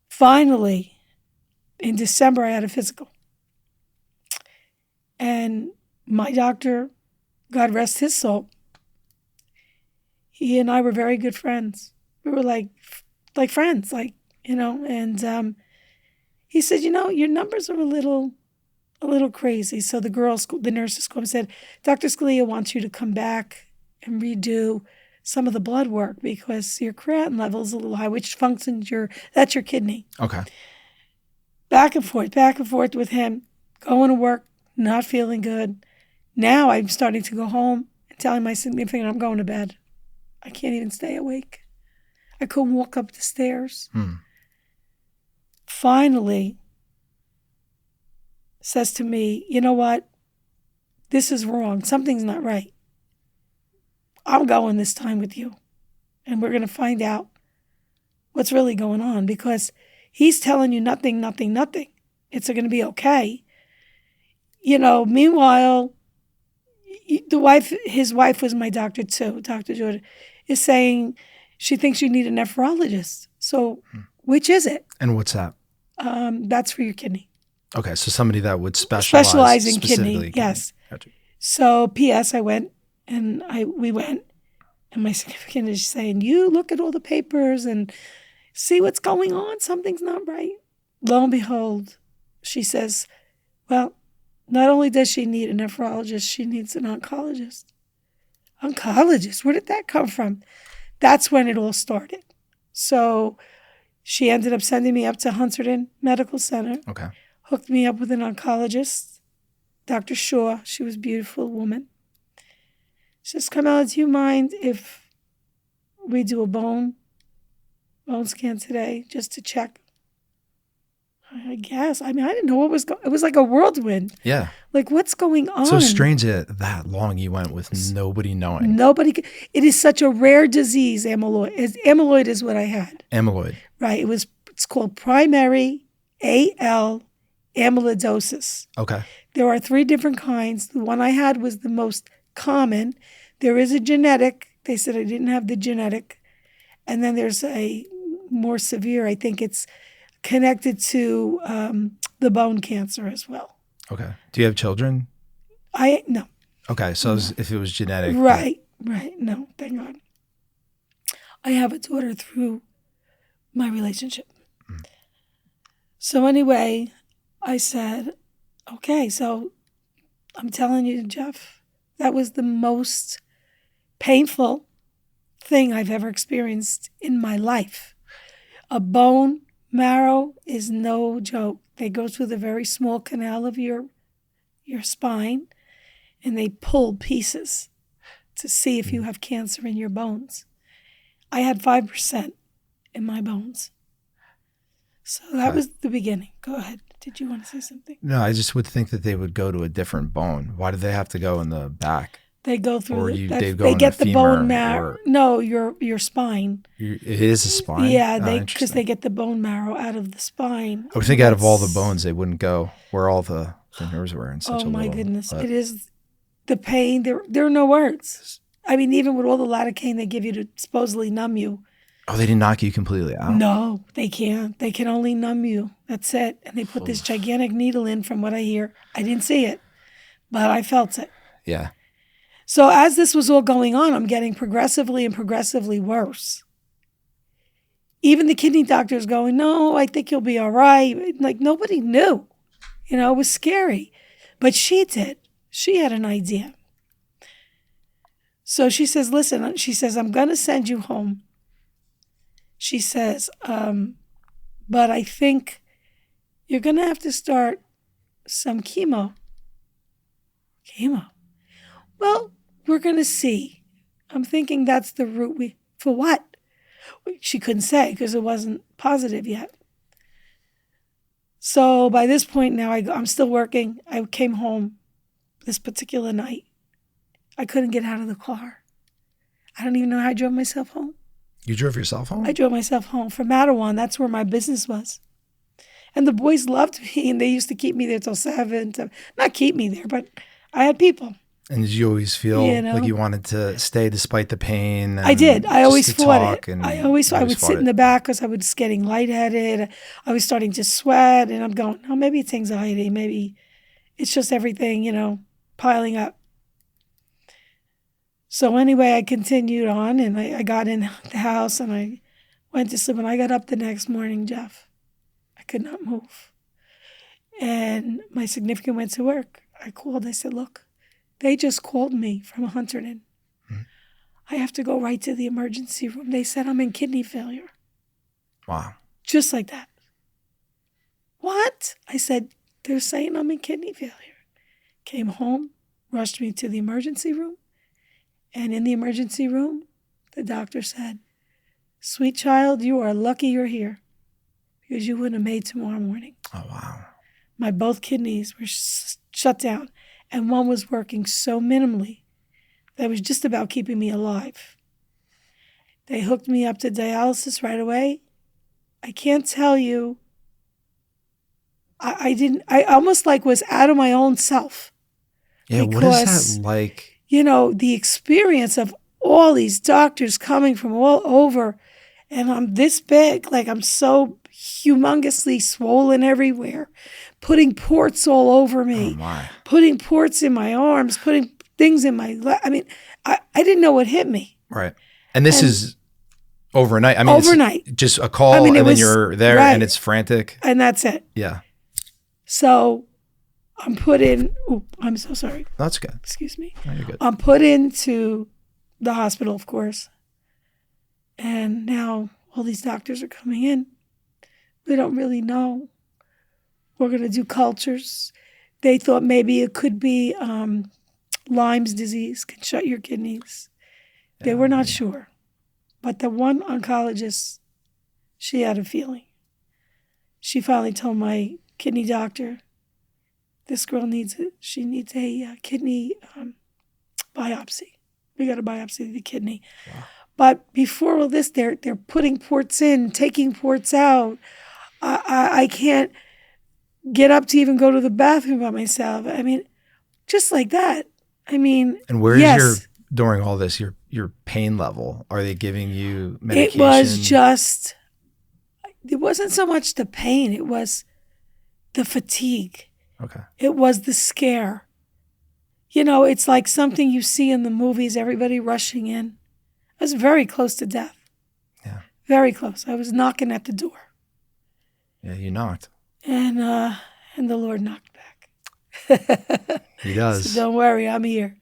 Finally, in December, I had a physical. And my doctor, God rest his soul, he and I were very good friends. We were like friends, and he said, your numbers are a little crazy. So the nurses called and said, Dr. Scalia wants you to come back and redo some of the blood work because your creatinine level is a little high, which functions that's your kidney. Okay. Back and forth with him, going to work, not feeling good. Now I'm starting to go home and telling my significant I'm going to bed. I can't even stay awake. I couldn't walk up the stairs. Finally, says to me, you know what? This is wrong. Something's not right. I'm going this time with you. And we're going to find out what's really going on because he's telling you nothing. It's going to be okay. Meanwhile, his wife was my doctor too, Dr. Jordan, is saying she thinks you need a nephrologist. So which is it? And what's that? That's for your kidney. Okay, so somebody that would specialize in kidney. Yes. Gotcha. So P.S. I went and we went, and my significant is saying, you look at all the papers and see what's going on. Something's not right. Lo and behold, she says, well, not only does she need a nephrologist, she needs an oncologist. Oncologist? Where did that come from? That's when it all started. So she ended up sending me up to Hunterdon Medical Center. Okay. Hooked me up with an oncologist, Dr. Shaw. She was a beautiful woman. She says, Carmela, do you mind if we do a bone scan today just to check. I guess. I mean, I didn't know what was going. It was like a whirlwind. Yeah. Like, what's going on? So strange that long you went with nobody knowing. It is such a rare disease, amyloid. Amyloid is what I had. Amyloid. Right. It's called primary AL amyloidosis. Okay. There are 3 different kinds. The one I had was the most common. There is a genetic. They said I didn't have the genetic. And then there's a more severe, I think it's connected to the bone cancer as well. Okay. Do you have children? No. Okay. So if it was genetic. Right. No, thank God. I have a daughter through my relationship. So anyway, I said, okay, so I'm telling you, Jeff, that was the most painful thing I've ever experienced in my life. A bone marrow is no joke. They go through the very small canal of your spine, and they pull pieces to see if you have cancer in your bones. I had 5% in my bones. So that was the beginning. Go ahead. Did you want to say something? No, I just would think that they would go to a different bone. Why do they have to go in the back? They go through. They get the bone marrow. No, your spine. It is a spine. Yeah, because they get the bone marrow out of the spine. I would think out of all the bones, they wouldn't go where all the nerves were in such a little. Oh my goodness! It is the pain. There are no words. I mean, even with all the lidocaine they give you to supposedly numb you. Oh, they didn't knock you completely out? No, they can't. They can only numb you. That's it. And they put this gigantic needle in, from what I hear. I didn't see it, but I felt it. Yeah. So as this was all going on, I'm getting progressively worse. Even the kidney doctor's going, no, I think you'll be all right. Like, nobody knew. You know, it was scary. But she did. She had an idea. So she says, listen, she says, I'm going to send you home. She says, but I think you're going to have to start some chemo. Chemo? Well, we're going to see. I'm thinking that's the route for what? She couldn't say because it wasn't positive yet. So by this point now, I'm still working. I came home this particular night. I couldn't get out of the car. I don't even know how I drove myself home. You drove yourself home? I drove myself home from Mattawan. That's where my business was. And the boys loved me, and they used to keep me there till 7. Not keep me there, but I had people. And did you always feel like you wanted to stay despite the pain? I did. I always fought it. I would sit in the back because I was getting lightheaded. I was starting to sweat, and I'm going, oh, maybe it's anxiety. Maybe it's just everything, piling up. So anyway, I continued on, and I got in the house, and I went to sleep. When I got up the next morning, Jeff, I could not move. And my significant went to work. I called. I said, look, they just called me from Hunterdon. I have to go right to the emergency room. They said I'm in kidney failure. Wow. Just like that. What? I said, they're saying I'm in kidney failure. Came home, rushed me to the emergency room. And in the emergency room, the doctor said, sweet child, you are lucky you're here because you wouldn't have made tomorrow morning. Oh, wow. My both kidneys were shut down, and one was working so minimally that it was just about keeping me alive. They hooked me up to dialysis right away. I can't tell you. I almost was out of my own self. Yeah, what is that like? The experience of all these doctors coming from all over, and I'm this big, I'm so humongously swollen everywhere, putting ports all over me, putting ports in my arms, putting things in my I didn't know what hit me. Right. And this is overnight. Overnight. It's just a call, and then you're there, and it's frantic. And that's it. Yeah. So I'm put in. Oh, I'm so sorry. That's good. Excuse me. No, you're good. I'm put into the hospital, of course. And now all these doctors are coming in. They don't really know. We're going to do cultures. They thought maybe it could be Lyme's disease, can shut your kidneys. They were not sure. But the one oncologist, she had a feeling. She finally told my kidney doctor, this girl needs it. She needs a kidney biopsy. We got to biopsy the kidney. Wow. But before all this, they're putting ports in, taking ports out. I can't get up to even go to the bathroom by myself. I mean, just like that. I mean, and where's your, during all this, your pain level? Are they giving you medication? It wasn't so much the pain. It was the fatigue. Okay. It was the scare. You know, it's like something you see in the movies, everybody rushing in. I was very close to death. Yeah. Very close. I was knocking at the door. Yeah, you knocked. And the Lord knocked back. He does. So don't worry, I'm here.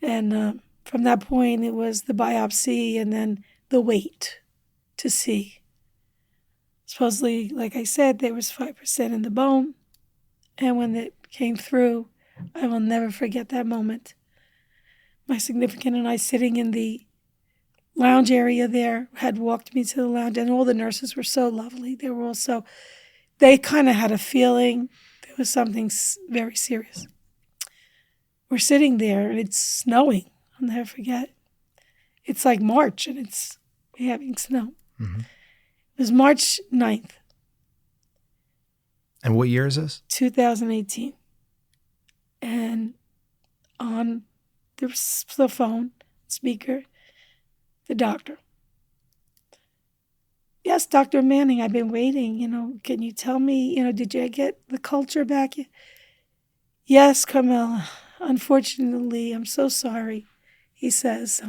And from that point, it was the biopsy and then the wait to see. Supposedly, like I said, there was 5% in the bone. And when it came through, I will never forget that moment. My significant and I sitting in the lounge area there had walked me to the lounge, and all the nurses were so lovely. They were also, they kind of had a feeling there was something very serious. We're sitting there and it's snowing. I'll never forget. It's like March and we're having snow. Mm-hmm. It was March 9th. And what year is this? 2018. And on the phone speaker, the doctor. Yes, Dr. Manning, I've been waiting. You know, can you tell me, did you get the culture back? Yes, Carmela. Unfortunately, I'm so sorry. He says,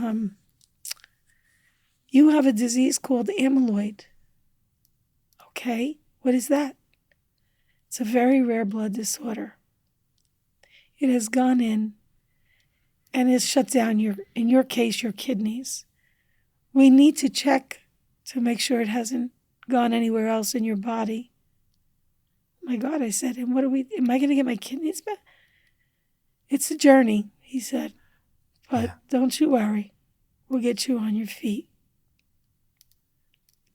you have a disease called amyloid. Okay, what is that? It's a very rare blood disorder. It has gone in and has shut down in your case, your kidneys. We need to check to make sure it hasn't gone anywhere else in your body. My God, I said, and am I going to get my kidneys back? It's a journey, he said, but Don't you worry. We'll get you on your feet.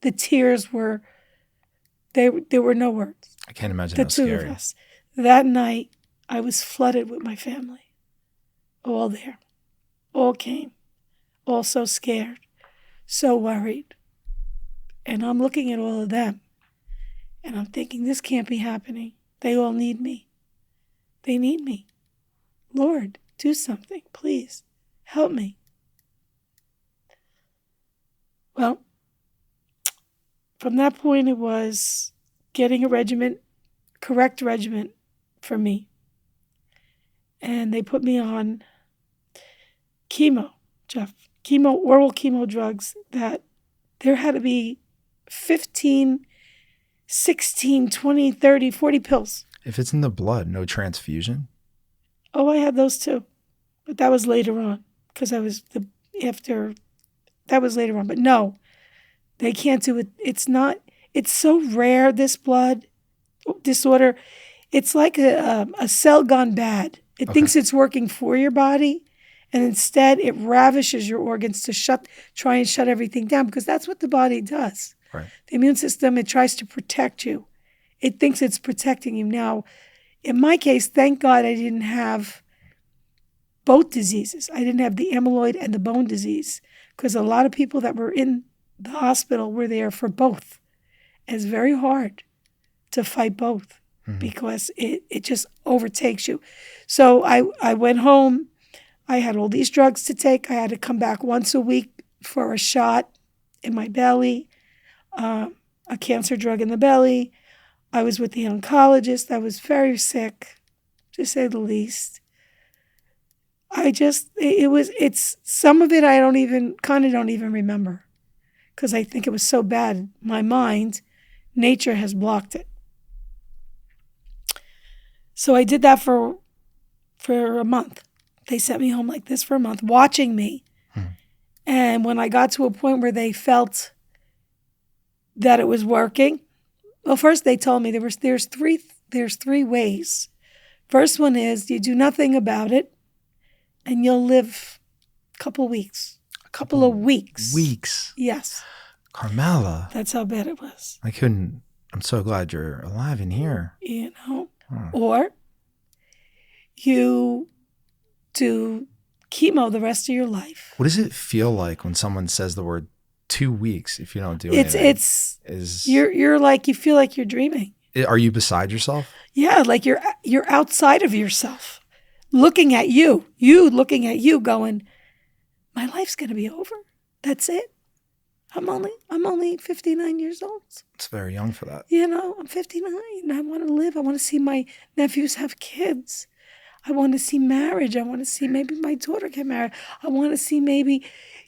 The tears were, there were no words. I can't imagine the how scary. The two of us. That night, I was flooded with my family. All there. All came. All so scared. So worried. And I'm looking at all of them. And I'm thinking, this can't be happening. They all need me. They need me. Lord, do something, please. Help me. Well, from that point, it was getting a correct regimen for me. And they put me on chemo, Jeff. Oral chemo drugs that there had to be 15, 16, 20, 30, 40 pills. If it's in the blood, no transfusion? Oh, I had those too. But that was later on because that was later on. But no, they can't do it. It's so rare, this blood disorder. It's like a cell gone bad. It thinks it's working for your body, and instead it ravishes your organs to try and shut everything down because that's what the body does. Right. The immune system, it tries to protect you. It thinks it's protecting you. Now, in my case, thank God I didn't have both diseases. I didn't have the amyloid and the bone disease because a lot of people that were in the hospital were there for both. It's very hard to fight both because it just overtakes you. So I went home. I had all these drugs to take. I had to come back once a week for a shot in my belly, a cancer drug in the belly. I was with the oncologist. I was very sick, to say the least. It's some of it I don't even remember because I think it was so bad. My mind, nature has blocked it. So I did that for a month. They sent me home like this for a month, watching me. And when I got to a point where they felt that it was working, well, first they told me there's three ways. First one is you do nothing about it, and you'll live a couple weeks. A couple of weeks. Weeks. Yes. Carmela. That's how bad it was. I'm so glad you're alive and here. You know? Or you do chemo the rest of your life. What does it feel like when someone says the word 2 weeks if you don't do anything? You're like, you feel like you're dreaming. Are you beside yourself? Yeah, like you're outside of yourself, looking at you looking at you going, my life's going to be over. That's it. I'm only 59 years old. It's very young for that. You know, I'm 59. I want to live. I want to see my nephews have kids. I want to see marriage. I want to see maybe my daughter get married. I want to see maybe,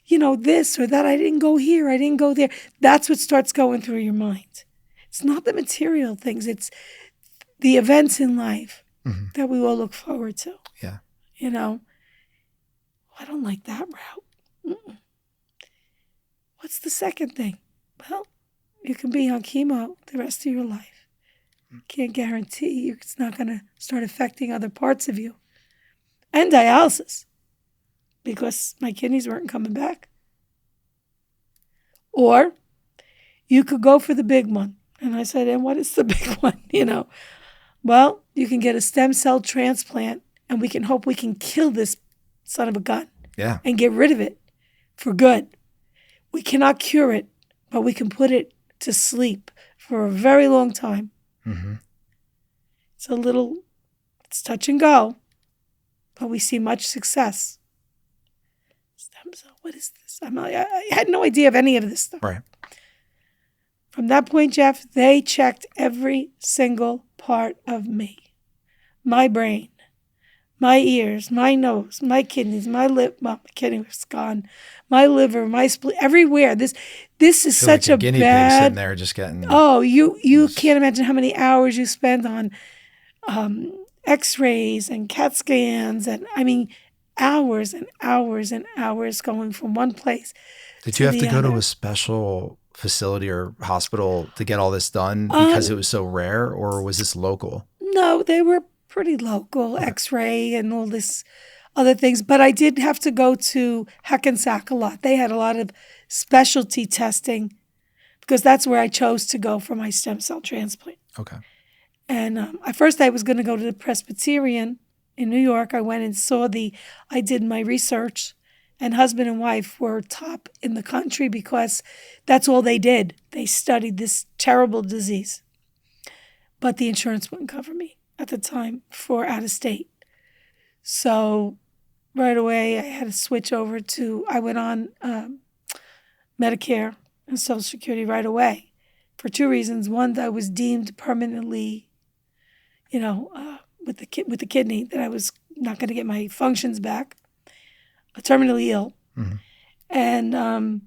this or that. I didn't go here. I didn't go there. That's what starts going through your mind. It's not the material things. It's the events in life that we all look forward to. Yeah. I don't like that route. Mm-mm. What's the second thing? Well, you can be on chemo the rest of your life. Can't guarantee it's not going to start affecting other parts of you. And dialysis, because my kidneys weren't coming back. Or you could go for the big one. And I said, and what is the big one? Well, you can get a stem cell transplant, and we can hope we can kill this son of a gun. Yeah. And get rid of it for good. We cannot cure it, but we can put it to sleep for a very long time. Mm-hmm. It's touch and go, but we see much success. Stem cell, what is this? I had no idea of any of this stuff. Right. From that point, Jeff, they checked every single part of me. My brain, my ears, my nose, my kidneys, my lip. Well, my kidney was gone. My liver, my spleen, everywhere. This is such like a guinea pig bad. sitting there just getting. Oh, you can't imagine how many hours you spend on X-rays and CAT scans, and hours and hours and hours going from one place. Did you have to go to a special facility or hospital to get all this done because it was so rare, or was this local? No, they were pretty local, X-ray and all this other things. But I did have to go to Hackensack a lot. They had a lot of specialty testing because that's where I chose to go for my stem cell transplant. Okay. And at first I was going to go to the Presbyterian in New York. I went and I did my research, and husband and wife were top in the country because that's all they did. They studied this terrible disease. But the insurance wouldn't cover me at the time for out of state. So right away I had to switch over I went on Medicare and Social Security right away for two reasons. One, I was deemed permanently, with the kidney, that I was not going to get my functions back, terminally ill. Mm-hmm. And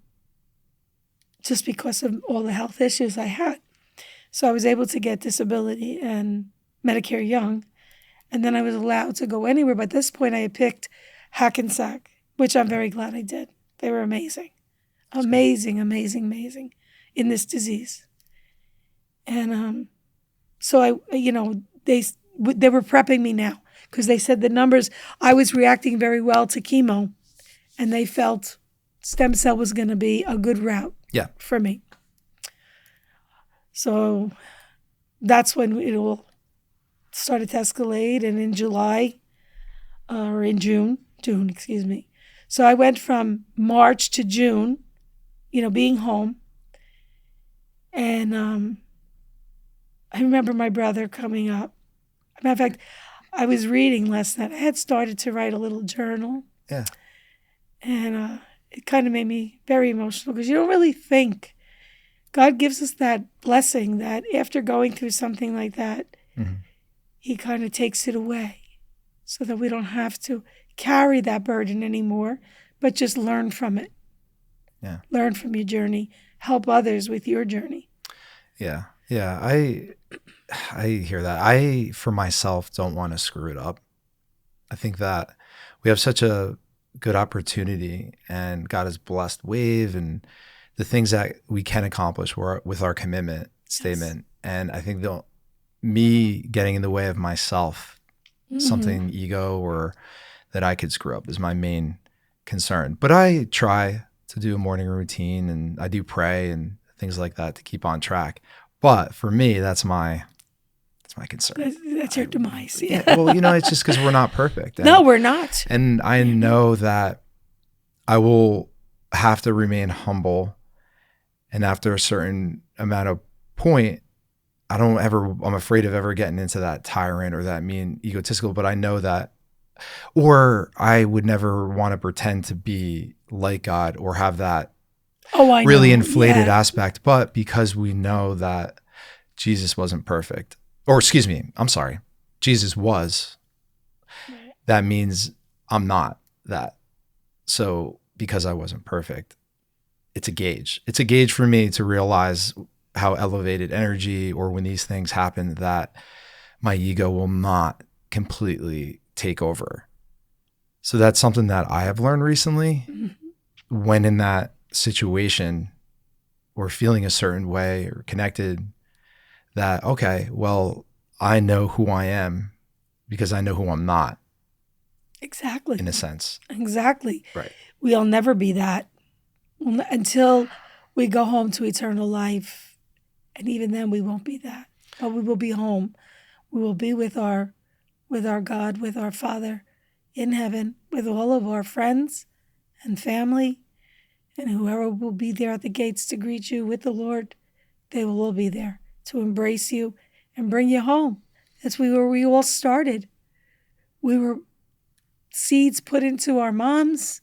just because of all the health issues I had. So I was able to get disability and Medicare Young, and then I was allowed to go anywhere. But at this point, I had picked Hackensack, which I'm very glad I did. They were amazing, amazing in this disease. And so they were prepping me now because they said the numbers, I was reacting very well to chemo, and they felt stem cell was going to be a good route for me. So that's when it all started to escalate. And in June, So I went from March to June, being home. And I remember my brother coming up. As a matter of fact, I was reading last night. I had started to write a little journal. Yeah. And it kind of made me very emotional because you don't really think. God gives us that blessing that after going through something like that, mm-hmm. He kind of takes it away so that we don't have to carry that burden anymore, but just learn from it. Yeah. Learn from your journey. Help others with your journey. Yeah. Yeah. I hear that. I, for myself, don't want to screw it up. I think that we have such a good opportunity, and God has blessed Wave and the things that we can accomplish with our commitment statement. Yes. And I think me getting in the way of myself, mm-hmm. something ego or that I could screw up is my main concern. But I try to do a morning routine, and I do pray and things like that to keep on track. But for me, that's my concern. That's your demise. Yeah. Well, it's just because we're not perfect. No, we're not. And I know that I will have to remain humble. And after a certain amount of point, I'm afraid of ever getting into that tyrant or that mean egotistical, but I know that, or I would never want to pretend to be like God or have that really inflated aspect. But because we know that Jesus wasn't perfect, or excuse me, I'm sorry, Jesus was, that means I'm not that. So because I wasn't perfect, it's a gauge. It's a gauge for me to realize how elevated energy, or when these things happen, that my ego will not completely take over. So that's something that I have learned recently. When in that situation or feeling a certain way or connected, that, okay, well, I know who I am because I know who I'm not. Exactly. In a sense. Exactly. Right. We'll never be that until we go home to eternal life. And even then we won't be that. But we will be home. We will be with our God, with our Father in heaven, with all of our friends and family, and whoever will be there at the gates to greet you with the Lord. They will all be there to embrace you and bring you home. That's where we all started. We were seeds put into our moms,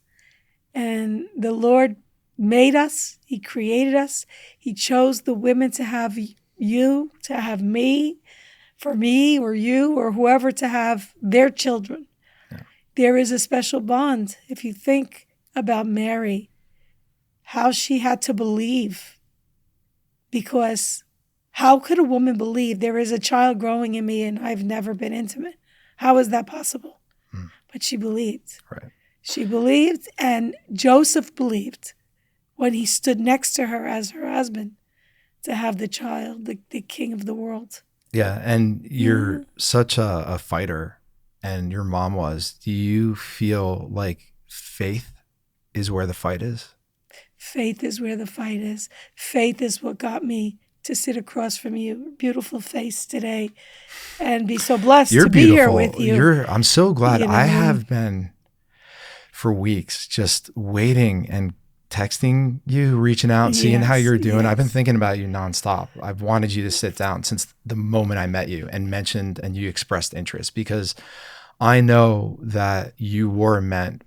and the Lord made us. He created us. He chose the women to have you, to have me, for me or you or whoever to have their children. Yeah. There is a special bond. If you think about Mary, how she had to believe, because how could a woman believe there is a child growing in me and I've never been intimate? How is that possible? But she believed. Right. She believed, and Joseph believed when he stood next to her as her husband to have the child, the king of the world. Yeah, and you're such a fighter, and your mom was. Do you feel like faith is where the fight is? Faith is where the fight is. Faith is what got me to sit across from you, beautiful face today, and be so blessed to be here with you. I'm so glad. I have been for weeks just waiting and texting you, reaching out, seeing how you're doing. Yes. I've been thinking about you nonstop. I've wanted you to sit down since the moment I met you and mentioned, and you expressed interest, because I know that you were meant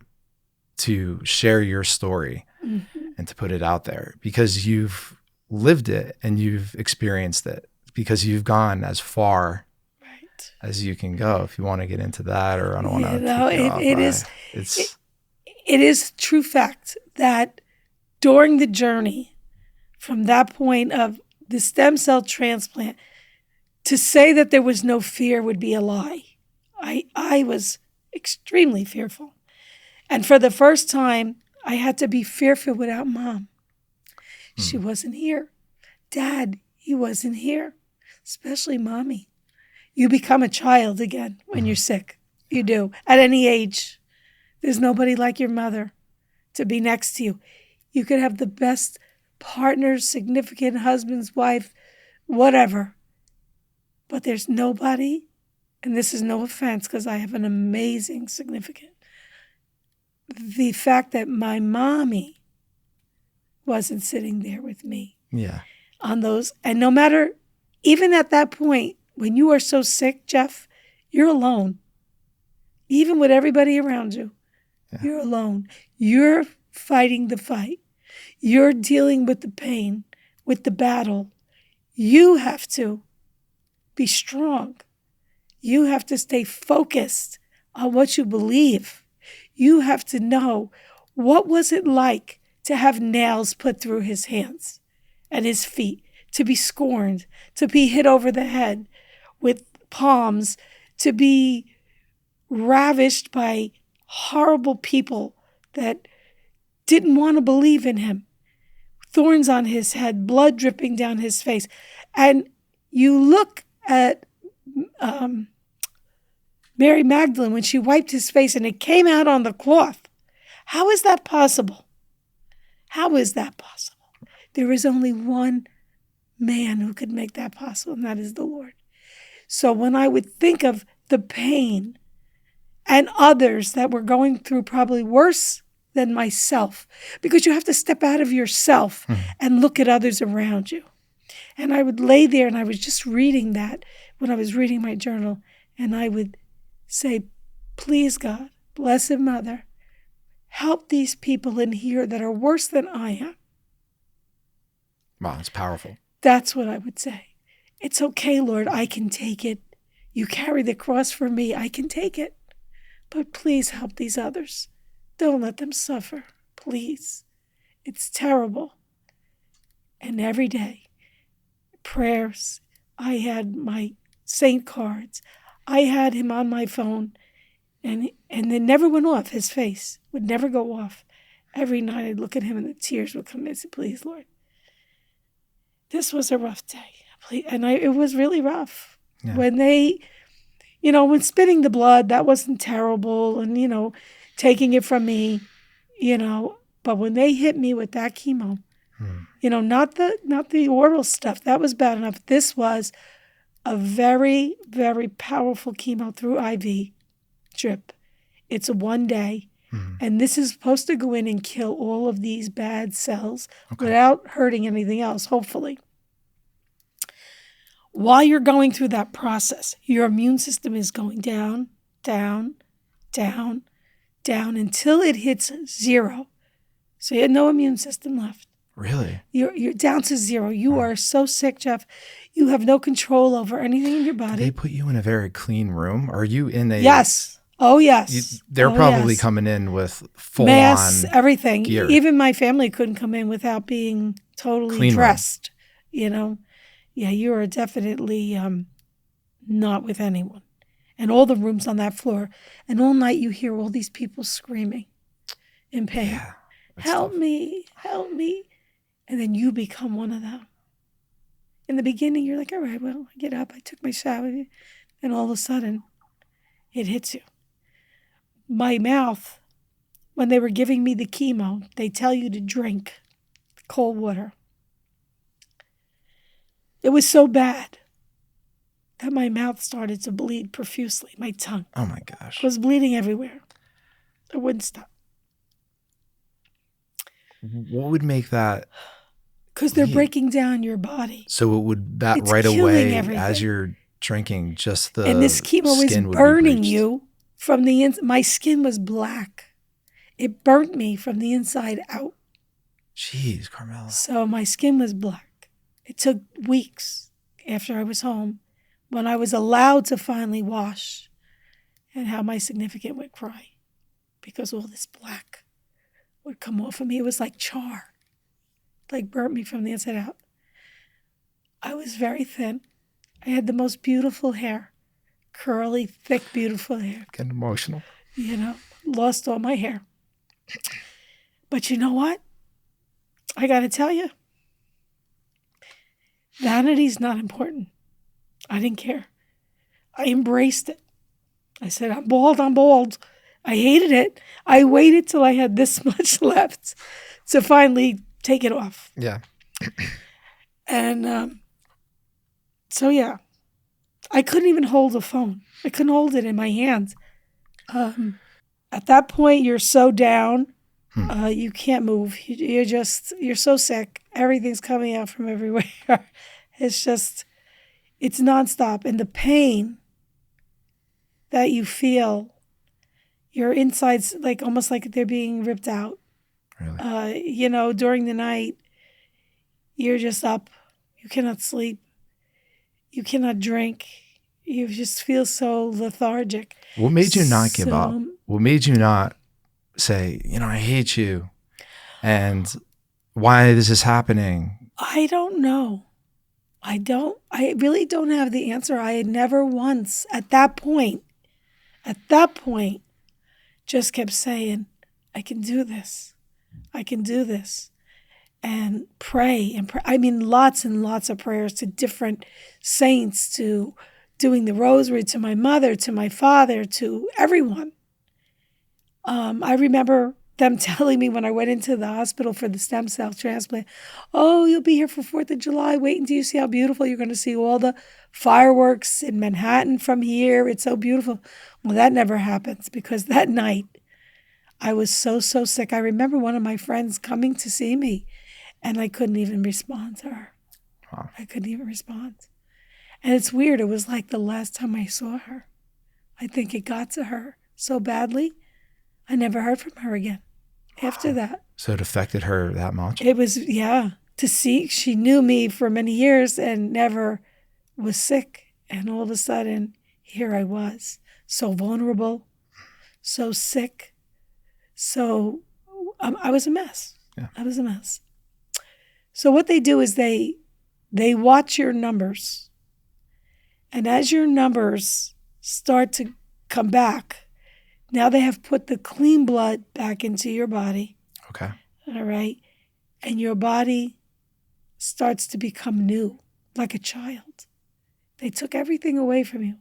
to share your story and to put it out there, because you've lived it and you've experienced it, because you've gone as far as you can go. If you want to get into that, or I don't want to. It is true fact that during the journey from that point of the stem cell transplant, to say that there was no fear would be a lie. I was extremely fearful. And for the first time, I had to be fearful without Mom. She wasn't here. Dad, he wasn't here. Especially Mommy. You become a child again when you're sick. You do. At any age. There's nobody like your mother to be next to you. You could have the best partner, significant husband's wife, whatever. But there's nobody, and this is no offense because I have an amazing significant. The fact that my mommy wasn't sitting there with me. Yeah. On those, and no matter, even at that point, when you are so sick, Jeff, you're alone. Even with everybody around you, you're alone. You're fighting the fight. You're dealing with the pain, with the battle. You have to be strong. You have to stay focused on what you believe. You have to know, what was it like to have nails put through his hands and his feet, to be scorned, to be hit over the head with palms, to be ravished by horrible people that didn't want to believe in him. Thorns on his head, blood dripping down his face. And you look at Mary Magdalene when she wiped his face and it came out on the cloth. How is that possible? How is that possible? There is only one man who could make that possible, and that is the Lord. So when I would think of the pain and others that were going through probably worse than myself, because you have to step out of yourself and look at others around you. And I would lay there and I was just reading that when I was reading my journal, and I would say, please, God, Blessed Mother, help these people in here that are worse than I am. Wow, it's powerful. That's what I would say. It's okay, Lord, I can take it. You carry the cross for me, I can take it. But please help these others. Don't let them suffer, please. It's terrible. And every day, prayers, I had my saint cards. I had him on my phone, and it never went off. His face would never go off. Every night I'd look at him and the tears would come in and say, please, Lord, this was a rough day. And it was really rough. Yeah. When they, when spitting the blood, that wasn't terrible. And, taking it from me, but when they hit me with that chemo, not the oral stuff, that was bad enough. This was a very, very powerful chemo through IV drip. It's a 1 day. And this is supposed to go in and kill all of these bad cells without hurting anything else, hopefully. While you're going through that process, your immune system is going down, down, down, down until it hits 0. So you had no immune system left. Really? You're down to 0. You are so sick, Jeff. You have no control over anything in your body. They put you in a very clean room? Are you in a... Yes. Oh, yes. They're probably coming in with full-on masks, everything. Gear. Even my family couldn't come in without being totally clean dressed, Yeah, you are definitely not with anyone. And all the rooms on that floor. And all night you hear all these people screaming in pain. Yeah, help me, help me. And then you become one of them. In the beginning, you're like, all right, well, I get up, I took my shower. And all of a sudden, it hits you. My mouth, when they were giving me the chemo, they tell you to drink cold water. It was so bad that my mouth started to bleed profusely, my tongue. Oh, my gosh. It was bleeding everywhere. It wouldn't stop. What would make that? Because they're breaking down your body. So it would, that it's right away, everything. As you're drinking, just the and this chemo is burning you from the inside. My skin was black. It burnt me from the inside out. Jeez, Carmela. So my skin was black. It took weeks after I was home when I was allowed to finally wash and how my significant would cry because all this black would come off of me. It was like char, like burnt me from the inside out. I was very thin. I had the most beautiful hair, curly, thick, beautiful hair. Getting emotional. Lost all my hair. But you know what? I got to tell you, vanity's not important. I didn't care. I embraced it. I said, I'm bald, I'm bald. I hated it. I waited till I had this much left to finally take it off. Yeah. And so, yeah, I couldn't even hold a phone. I couldn't hold it in my hands. At that point, you're so down. You can't move. You're so sick. Everything's coming out from everywhere. It's nonstop. And the pain that you feel, your insides, like almost like they're being ripped out. Really? During the night, you're just up. You cannot sleep. You cannot drink. You just feel so lethargic. What made you not give up? What made you not say, I hate you, and why this is happening? I don't know. I really don't have the answer. I had never once at that point, just kept saying, I can do this. I can do this. And pray. I mean, lots and lots of prayers to different saints, to doing the rosary, to my mother, to my father, to everyone. I remember them telling me when I went into the hospital for the stem cell transplant, oh, you'll be here for 4th of July. Wait until you see how beautiful. You're going to see all the fireworks in Manhattan from here. It's so beautiful. Well, that never happens because that night I was so sick. I remember one of my friends coming to see me and I couldn't even respond to her. Wow. I couldn't even respond. And it's weird. It was like the last time I saw her. I think it got to her so badly, I never heard from her again after that. So it affected her that much? It was, yeah. To see, she knew me for many years and never was sick. And all of a sudden, here I was, so vulnerable, so sick. So I was a mess. Yeah. I was a mess. So what they do is they watch your numbers. And as your numbers start to come back, now they have put the clean blood back into your body. Okay. All right. And your body starts to become new, like a child. They took everything away from you.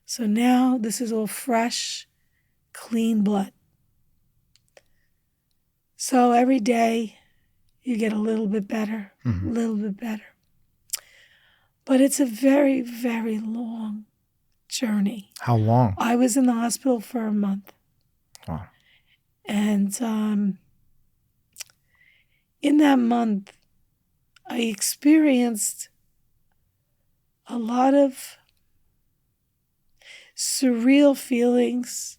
So now this is all fresh, clean blood. So every day you get a little bit better, a little bit better. But it's a very, very long journey. How long? I was in the hospital for a month. Wow. And in that month, I experienced a lot of surreal feelings.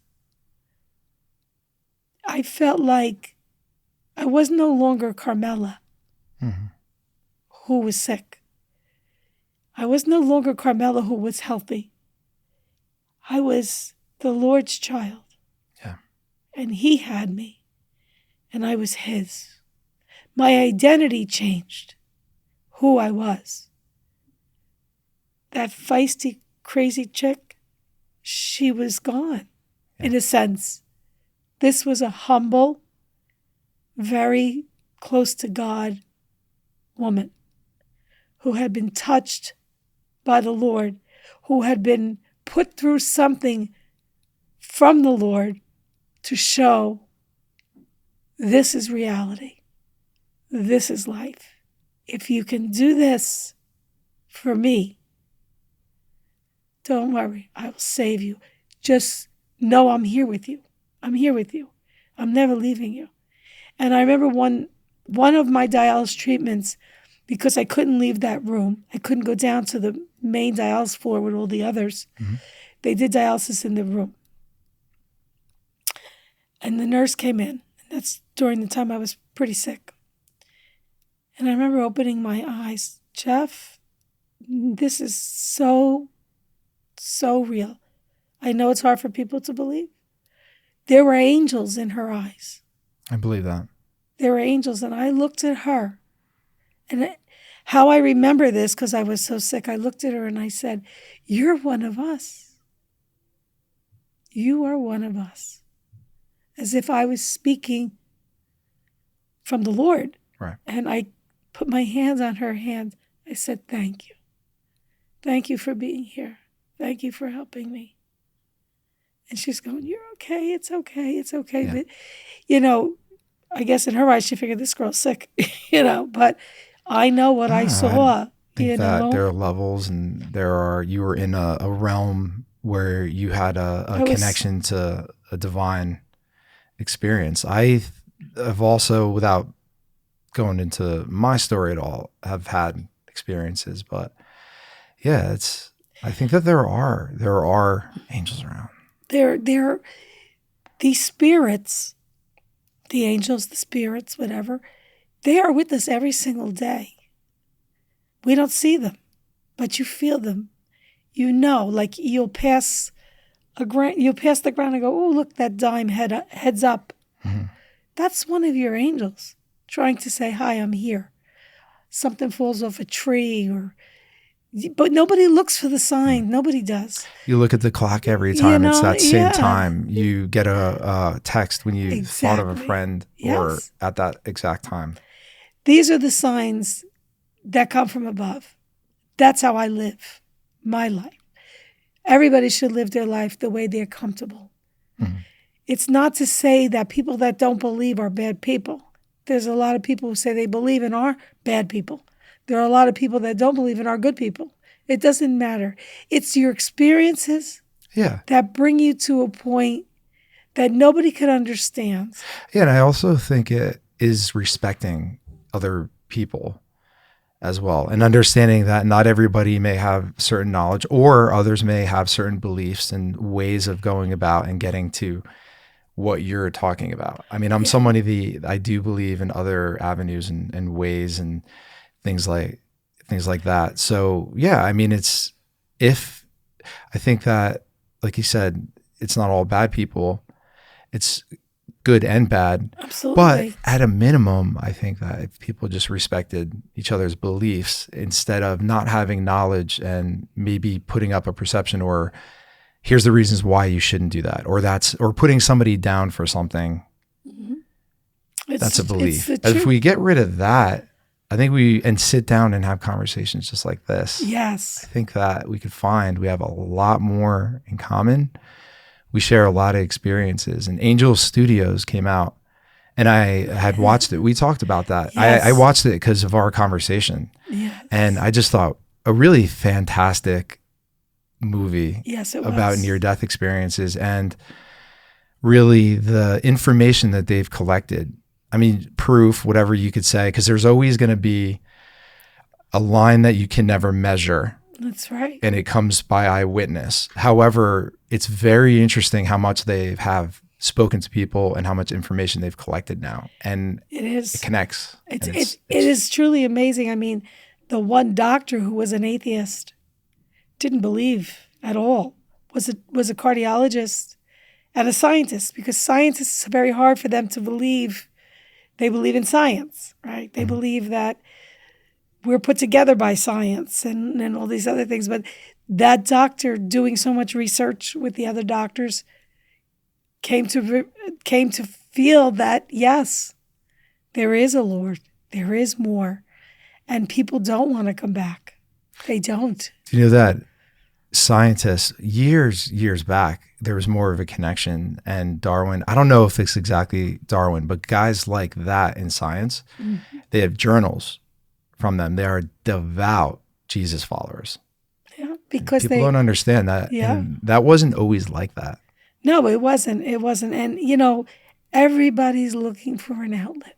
I felt like I was no longer Carmela, who was sick. I was no longer Carmela, who was healthy. I was the Lord's child. Yeah. And he had me, and I was his. My identity changed, who I was. That feisty, crazy chick, she was gone, in a sense. This was a humble, very close to God woman who had been touched by the Lord, who had been put through something from the Lord to show this is reality. This is life. If you can do this for me, don't worry, I will save you. Just know I'm here with you. I'm here with you. I'm never leaving you. And I remember one of my dialysis treatments, because I couldn't leave that room. I couldn't go down to the main dialysis floor with all the others. They did dialysis in the room. And the nurse came in. And that's during the time I was pretty sick. And I remember opening my eyes. Jeff, this is so real. I know it's hard for people to believe. There were angels in her eyes. I believe that. There were angels. And I looked at her. And how I remember this, because I was so sick, I looked at her and I said, you're one of us. You are one of us. As if I was speaking from the Lord. Right. And I put my hands on her hand. I said, thank you. Thank you for being here. Thank you for helping me. And she's going, you're okay. It's okay. It's okay. Yeah. But, I guess in her eyes, she figured this girl's sick, but I know what I saw. I think that there are levels, and you were in a realm where you had a connection to a divine experience. I have also, without going into my story at all, have had experiences, but yeah, I think that there are angels around. They're these spirits, the angels, the spirits, whatever, they are with us every single day. We don't see them, but you feel them. Like you'll pass the ground and go, oh, look, that dime heads up. That's one of your angels trying to say, hi, I'm here. Something falls off a tree but nobody looks for the sign. Nobody does. You look at the clock every time. It's that same time. You get a text when you thought of a friend or at that exact time. These are the signs that come from above. That's how I live my life. Everybody should live their life the way they're comfortable. It's not to say that people that don't believe are bad people. There's a lot of people who say they believe and are bad people. There are a lot of people that don't believe and are good people. It doesn't matter. It's your experiences that bring you to a point that nobody could understand. Yeah, and I also think it is respecting other people as well, and understanding that not everybody may have certain knowledge, or others may have certain beliefs and ways of going about and getting to what you're talking about. I mean, I'm somebody I do believe in other avenues and ways and things like that. So yeah, I mean, I think that, like you said, it's not all bad people. It's good and bad. Absolutely. But at a minimum, I think that if people just respected each other's beliefs instead of not having knowledge and maybe putting up a perception, or here's the reasons why you shouldn't do that, or putting somebody down for something. That's a belief. If we get rid of that, I think and sit down and have conversations just like this. Yes. I think that we have a lot more in common. We share a lot of experiences, and Angel Studios came out, and I had watched it. We talked about that. Yes. I watched it because of our conversation. Yes. And I just thought a really fantastic movie about near-death experiences, and really the information that they've collected. I mean, proof, whatever you could say, because there's always going to be a line that you can never measure. That's right. And it comes by eyewitness. However, it's very interesting how much they have spoken to people and how much information they've collected now. And it connects. It is truly amazing. I mean, the one doctor who was an atheist, didn't believe at all, was a cardiologist and a scientist, because scientists, it's very hard for them to believe. They believe in science, right? They believe that we're put together by science and all these other things. But that doctor, doing so much research with the other doctors, came to feel that, yes, there is a Lord, there is more, and people don't want to come back. They don't. You know that scientists, years back, there was more of a connection, and Darwin, I don't know if it's exactly Darwin, but guys like that in science, they have journals from them. They are devout Jesus followers. Yeah, because people don't understand that. Yeah. And that wasn't always like that. No, it wasn't. It wasn't. And, everybody's looking for an outlet.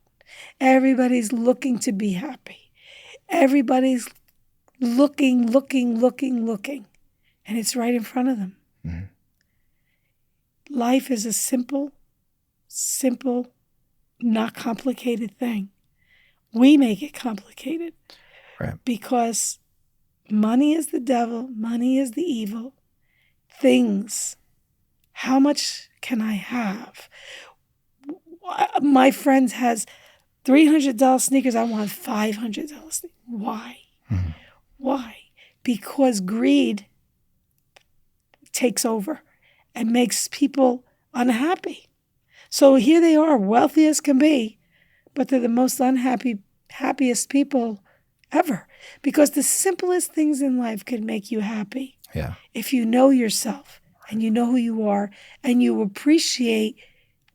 Everybody's looking to be happy. Everybody's looking. And it's right in front of them. Mm-hmm. Life is a simple, not complicated thing. We make it complicated. Right. Because money is the devil, money is the evil. Things. How much can I have? My friend has $300 sneakers. I want $500 sneakers. Why? Mm-hmm. Why? Because greed takes over and makes people unhappy. So here they are, wealthy as can be, but they're the most happiest people ever. Because the simplest things in life can make you happy. Yeah. If you know yourself and you know who you are and you appreciate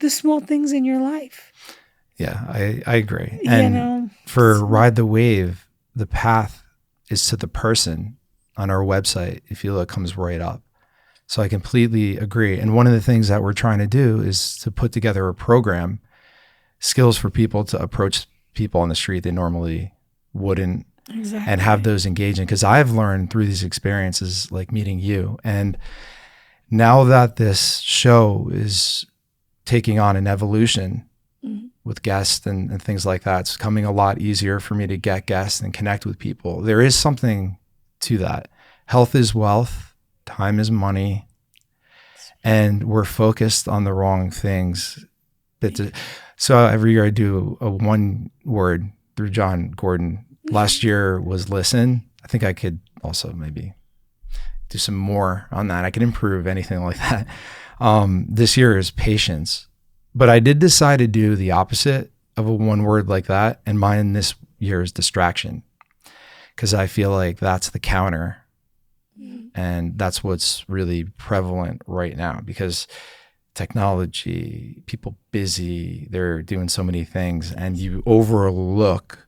the small things in your life. Yeah, I agree. And for Ride the Wave, the path is to the person on our website. If you look, it comes right up. So I completely agree. And one of the things that we're trying to do is to put together a program, skills for people to approach people on the street they normally wouldn't. Exactly. And have those engaging. Because I've learned through these experiences, like meeting you. And now that this show is taking on an evolution with guests and things like that, it's becoming a lot easier for me to get guests and connect with people. There is something to that. Health is wealth. Time is money, and we're focused on the wrong things. So every year I do a one word through John Gordon. Last year was listen. I think I could also maybe do some more on that. I could improve anything like that. This year is patience, but I did decide to do the opposite of a one word like that. And mine this year is distraction, because I feel like that's the counter. And that's what's really prevalent right now, because technology, people busy, they're doing so many things, and you overlook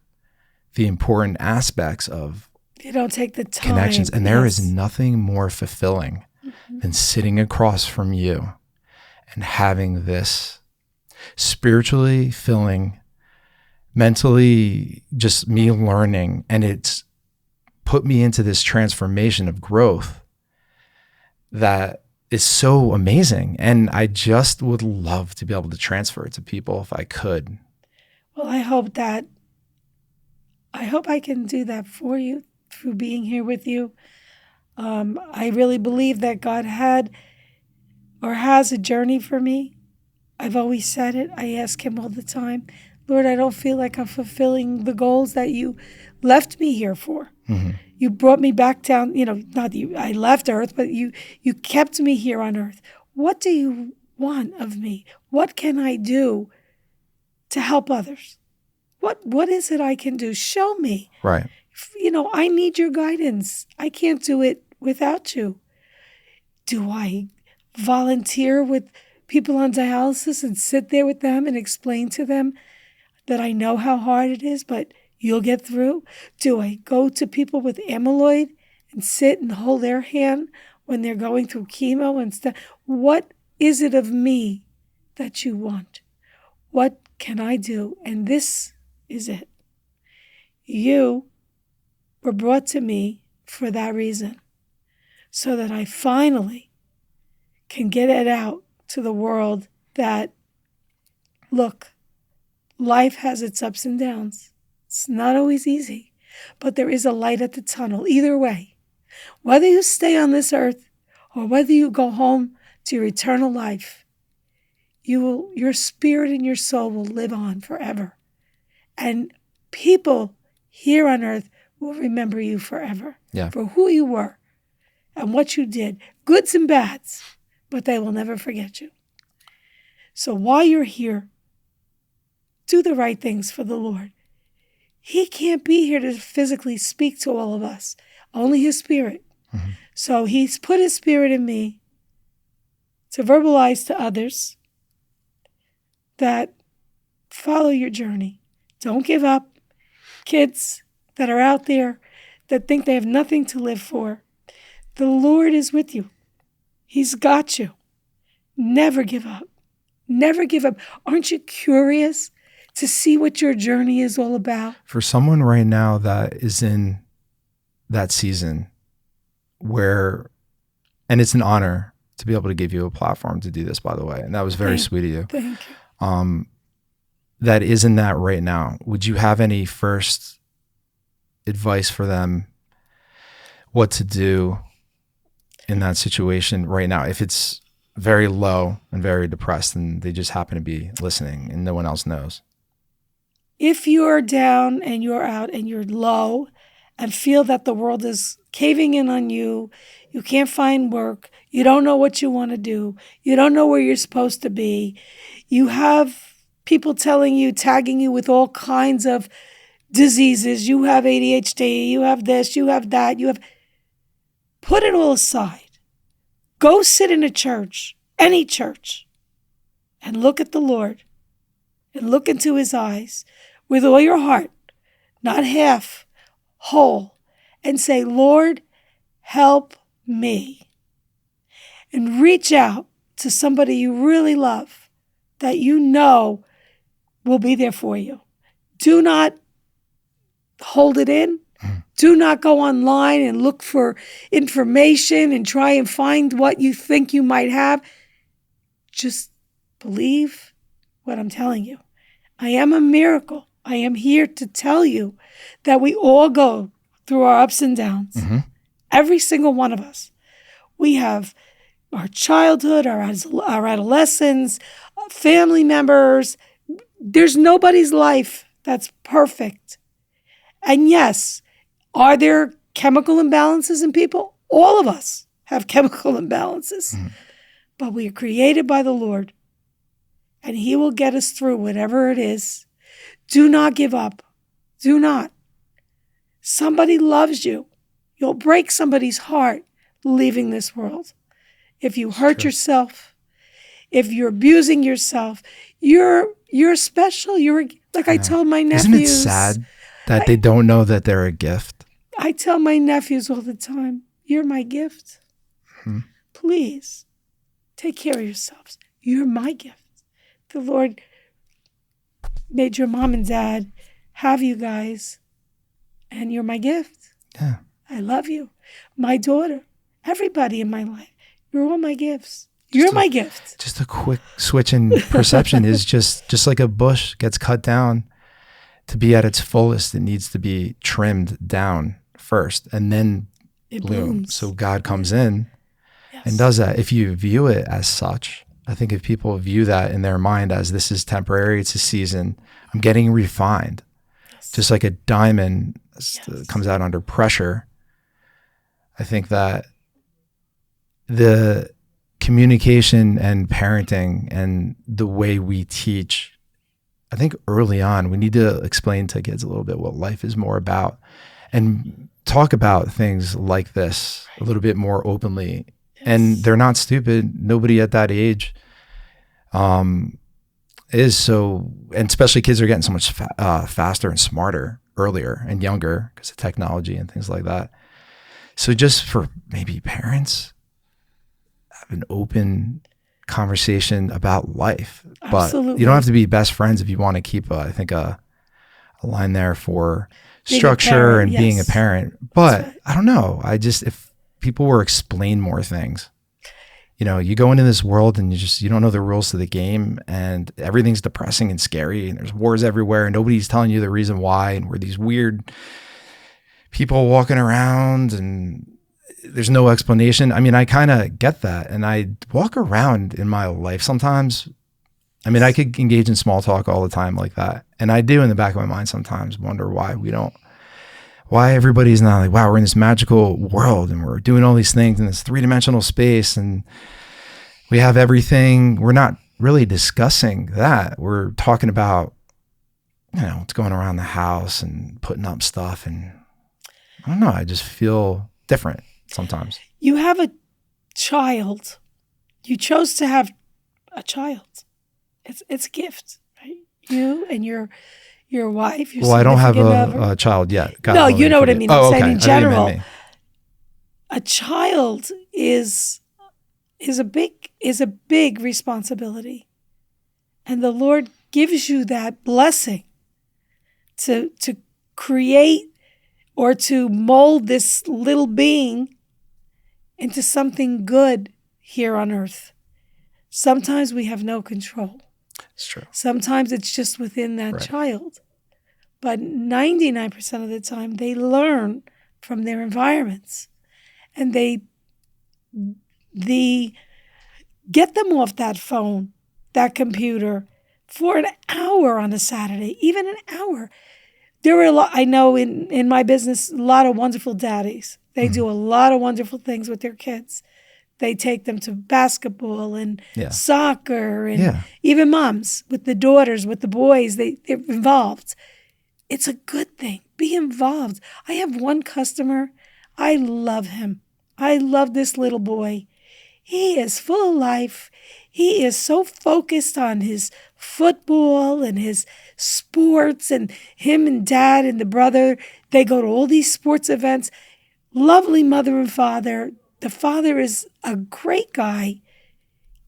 the important aspects of You don't take the time. Connections. And there is Yes. nothing more fulfilling than sitting across from you and having this spiritually filling, mentally just me learning. And it's put me into this transformation of growth that is so amazing. And I just would love to be able to transfer it to people if I could. Well, I hope I can do that for you through being here with you. I really believe that God had or has a journey for me. I've always said it. I ask him all the time, Lord, I don't feel like I'm fulfilling the goals that you left me here for. Mm-hmm. You brought me back down, not that I left earth, but you kept me here on earth. What do you want of me? What can I do to help others? What is it I can do? Show me. Right. I need your guidance. I can't do it without you. Do I volunteer with people on dialysis and sit there with them and explain to them that I know how hard it is, but you'll get through? Do I go to people with amyloid and sit and hold their hand when they're going through chemo and stuff? What is it of me that you want? What can I do? And this is it. You were brought to me for that reason, so that I finally can get it out to the world that, look, life has its ups and downs. It's not always easy, but there is a light at the tunnel. Either way, whether you stay on this earth or whether you go home to your eternal life, your spirit and your soul will live on forever. And people here on earth will remember you forever for who you were and what you did, goods and bads, but they will never forget you. So while you're here, do the right things for the Lord. He can't be here to physically speak to all of us, only his spirit. Mm-hmm. So he's put his spirit in me to verbalize to others that follow your journey. Don't give up. Kids that are out there that think they have nothing to live for, the Lord is with you. He's got you. Never give up. Never give up. Aren't you curious to see what your journey is all about? For someone right now that is in that season where, and it's an honor to be able to give you a platform to do this, by the way, and that was very sweet of you. Thank you. That is in that right now, would you have any first advice for them what to do in that situation right now? If it's very low and very depressed and they just happen to be listening and no one else knows. If you're down and you're out and you're low and feel that the world is caving in on you, you can't find work, you don't know what you want to do, you don't know where you're supposed to be, you have people telling you, tagging you with all kinds of diseases. You have ADHD, you have this, you have that, put it all aside. Go sit in a church, any church, and look at the Lord and look into his eyes with all your heart, not half, whole, and say, Lord, help me. And reach out to somebody you really love that you know will be there for you. Do not hold it in. Do not go online and look for information and try and find what you think you might have. Just believe what I'm telling you. I am a miracle. I am here to tell you that we all go through our ups and downs. Mm-hmm. Every single one of us. We have our childhood, our adolescence, family members. There's nobody's life that's perfect. And yes, are there chemical imbalances in people? All of us have chemical imbalances. Mm-hmm. But we are created by the Lord, and he will get us through whatever it is. Do not give up. Do not. Somebody loves you. You'll break somebody's heart leaving this world. If you hurt yourself, If you're abusing yourself, you're special. I told my nephews. Isn't it sad that they don't know that they're a gift? I tell my nephews all the time, you're my gift. Please take care of yourselves. You're my gift. The Lord made your mom and dad have you guys, and you're my gift. Yeah. I love you. My daughter, everybody in my life, you're all my gifts. You're my gift. Just a quick switch in perception is just like a bush gets cut down to be at its fullest. It needs to be trimmed down first and then It bloom. blooms. So God comes in and does that. If you view it as such, I think if people view that in their mind as this is temporary, it's a season, I'm getting refined. Just like a diamond comes out under pressure. I think that the communication and parenting and the way we teach, I think early on, we need to explain to kids a little bit what life is more about and talk about things like this a little bit more openly. And they're not stupid. Nobody at that age is so, and especially kids are getting so much faster and smarter earlier and younger because of technology and things like that. So just for maybe parents, have an open conversation about life. Absolutely. But you don't have to be best friends if you want to keep, I think, a line there for Being structure parent, and being a yes. parent. But right. I don't know. If people were explain more things, you go into this world and you don't know the rules to the game and everything's depressing and scary and there's wars everywhere and nobody's telling you the reason why. And we're these weird people walking around and there's no explanation. I mean, I kind of get that. And I walk around in my life sometimes. I mean, I could engage in small talk all the time like that. And I do in the back of my mind sometimes wonder why everybody's not like, wow, we're in this magical world and we're doing all these things in this 3-dimensional space and we have everything. We're not really discussing that. We're talking about, what's going around the house and putting up stuff. And I don't know, I just feel different sometimes. You have a child. You chose to have a child. It's a gift, right? You and your wife. Your I don't have significant other. a child yet. God, No, you know what I mean. I'm saying in I thought you meant general, me. a child is a big responsibility, and the Lord gives you that blessing to create or to mold this little being into something good here on earth. Sometimes we have no control. It's true. Sometimes it's just within that child. But 99% of the time, they learn from their environments. And they get them off that phone, that computer, for an hour on a Saturday, even an hour. There were I know in my business, a lot of wonderful daddies. They do a lot of wonderful things with their kids. They take them to basketball and soccer and even moms with the daughters, with the boys, they're involved. It's a good thing. Be involved. I have one customer. I love him. I love this little boy. He is full of life. He is so focused on his football and his sports, and him and dad and the brother, they go to all these sports events. Lovely mother and father. The father is a great guy,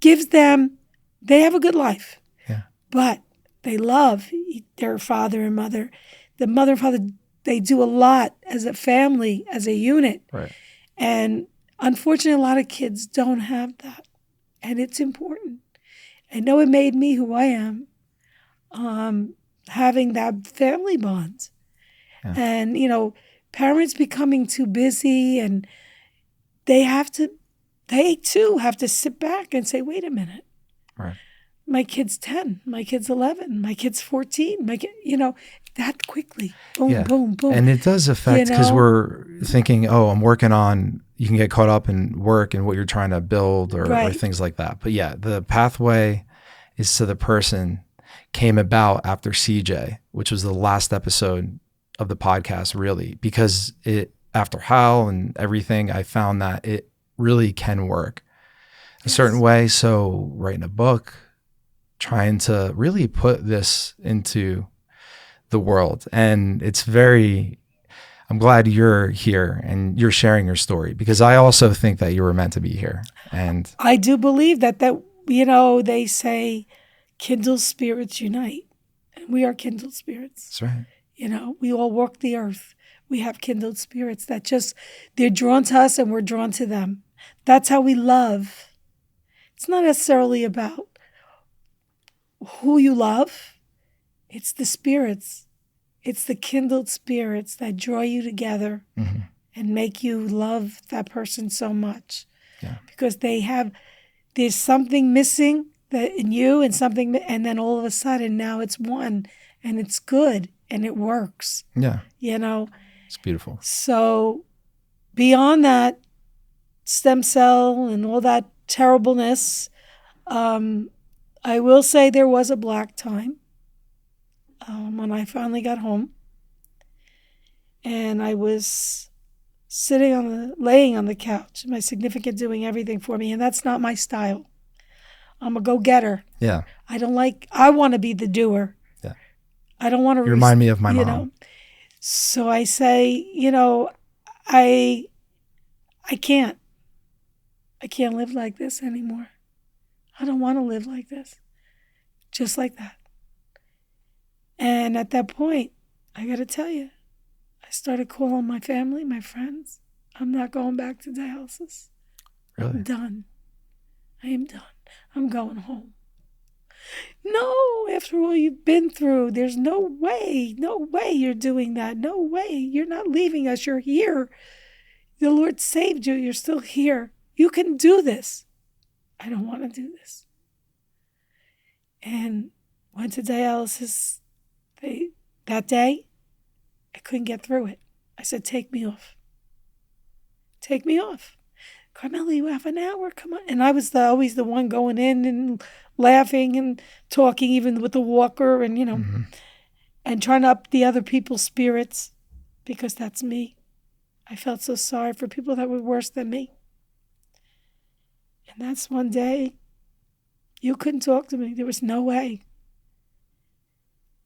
they have a good life. Yeah. But they love their father and mother. The mother and father, they do a lot as a family, as a unit. Right. And unfortunately, a lot of kids don't have that. And it's important. I know it made me who I am, having that family bond. Yeah. And, parents becoming too busy, and they too have to sit back and say, wait a minute. Right. My kid's 10, my kid's 11, my kid's 14, that quickly. Boom, boom, boom. And it does affect, because we're thinking, I'm working on, you can get caught up in work and what you're trying to build or things like that. But the pathway is to the person came about after CJ, which was the last episode of the podcast, really, because after Hal and everything, I found that it really can work. a certain way. So writing a book, trying to really put this into the world. And I'm glad you're here and you're sharing your story, because I also think that you were meant to be here. And I do believe that, they say kindled spirits unite. And we are kindled spirits. that's right. We all walk the earth. We have kindled spirits they're drawn to us and we're drawn to them. That's how we love. It's not necessarily about who you love. It's the spirits. It's the kindled spirits that draw you together and make you love that person so much. Yeah. Because there's something missing that in you and then all of a sudden now it's one and it's good and it works. Yeah. It's beautiful. So beyond that stem cell and all that terribleness, I will say there was a black time when I finally got home, and I was laying on the couch, my significant doing everything for me, and that's not my style. I'm a go-getter. Yeah. I want to be the doer. Yeah. I don't want to. You remind me of my mom. So I say, I can't live like this anymore. I don't want to live like this. Just like that. And at that point, I got to tell you, I started calling my family, my friends. I'm not going back to dialysis. Really? I'm done. I am done. I'm going home. No, after all you've been through, there's no way you're doing that. No way. You're not leaving us. You're here. The Lord saved you. You're still here. You can do this. I don't want to do this. And went to dialysis. That day, I couldn't get through it. I said, take me off. Take me off. Carmela, you have an hour, come on. And I was always the one going in and laughing and talking, even with the walker and, and trying to up the other people's spirits, because that's me. I felt so sorry for people that were worse than me. And that's one day, you couldn't talk to me. There was no way.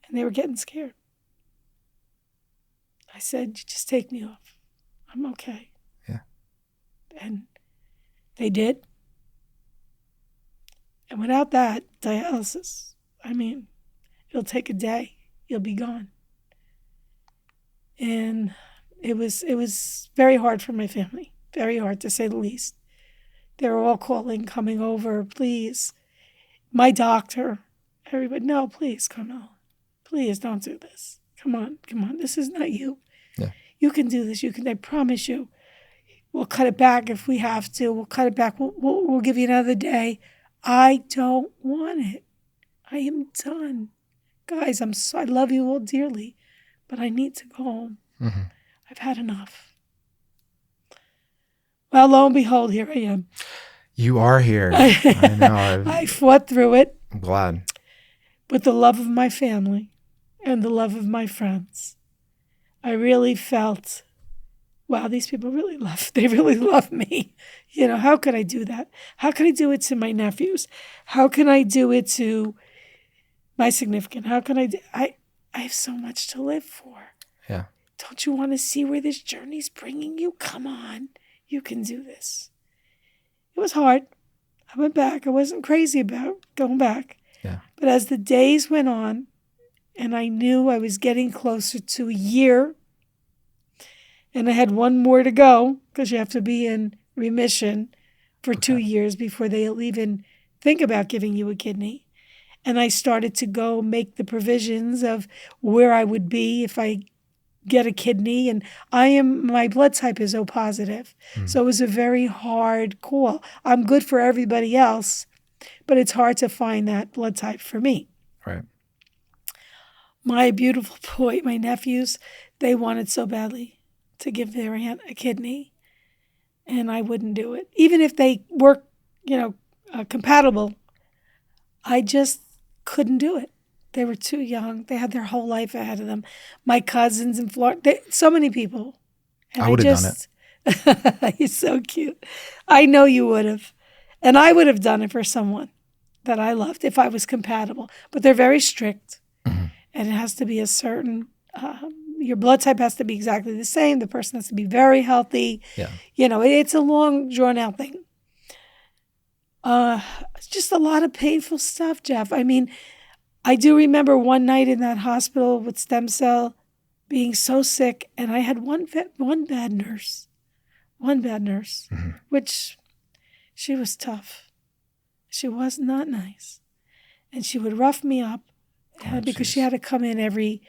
And they were getting scared. I said, just take me off. I'm okay. Yeah. And they did. And without that dialysis, it'll take a day. You'll be gone. And it was very hard for my family. Very hard, to say the least. They were all calling, coming over, please. My doctor, everybody, no, please, Carmela. Please don't do this. Come on. This is not you. Yeah. You can do this. I promise you. We'll cut it back if we have to. We'll cut it back. We'll give you another day. I don't want it. I am done. Guys, I love you all dearly, but I need to go home. Mm-hmm. I've had enough. Well, lo and behold, here I am. You are here. I know. I fought through it. I'm glad. With the love of my family and the love of my friends. I really felt, wow, these people they really love me. How could I do that? How could I do it to my nephews? How can I do it to my significant? How can I have so much to live for. Yeah. Don't you want to see where this journey's bringing you? Come on. You can do this. It was hard. I went back. I wasn't crazy about going back. Yeah. But as the days went on, and I knew I was getting closer to a year, and I had one more to go, because you have to be in remission for 2 years before they'll even think about giving you a kidney. And I started to go make the provisions of where I would be if I get a kidney. And my blood type is O positive. So it was a very hard call. I'm good for everybody else, but it's hard to find that blood type for me. Right. My beautiful boy, my nephews, they wanted so badly to give their aunt a kidney, and I wouldn't do it. Even if they were, compatible, I just couldn't do it. They were too young. They had their whole life ahead of them. My cousins in Florida, so many people. And I would have done it. You're so cute. I know you would have. And I would have done it for someone that I loved if I was compatible. But they're very strict. Mhm. And it has to be a certain, your blood type has to be exactly the same. The person has to be very healthy. Yeah. It's a long, drawn out thing. It's just a lot of painful stuff, Jeff. I mean, I do remember one night in that hospital with stem cell being so sick, and I had one bad nurse, Mhm. which she was tough. She was not nice. And she would rough me up because she had to come in every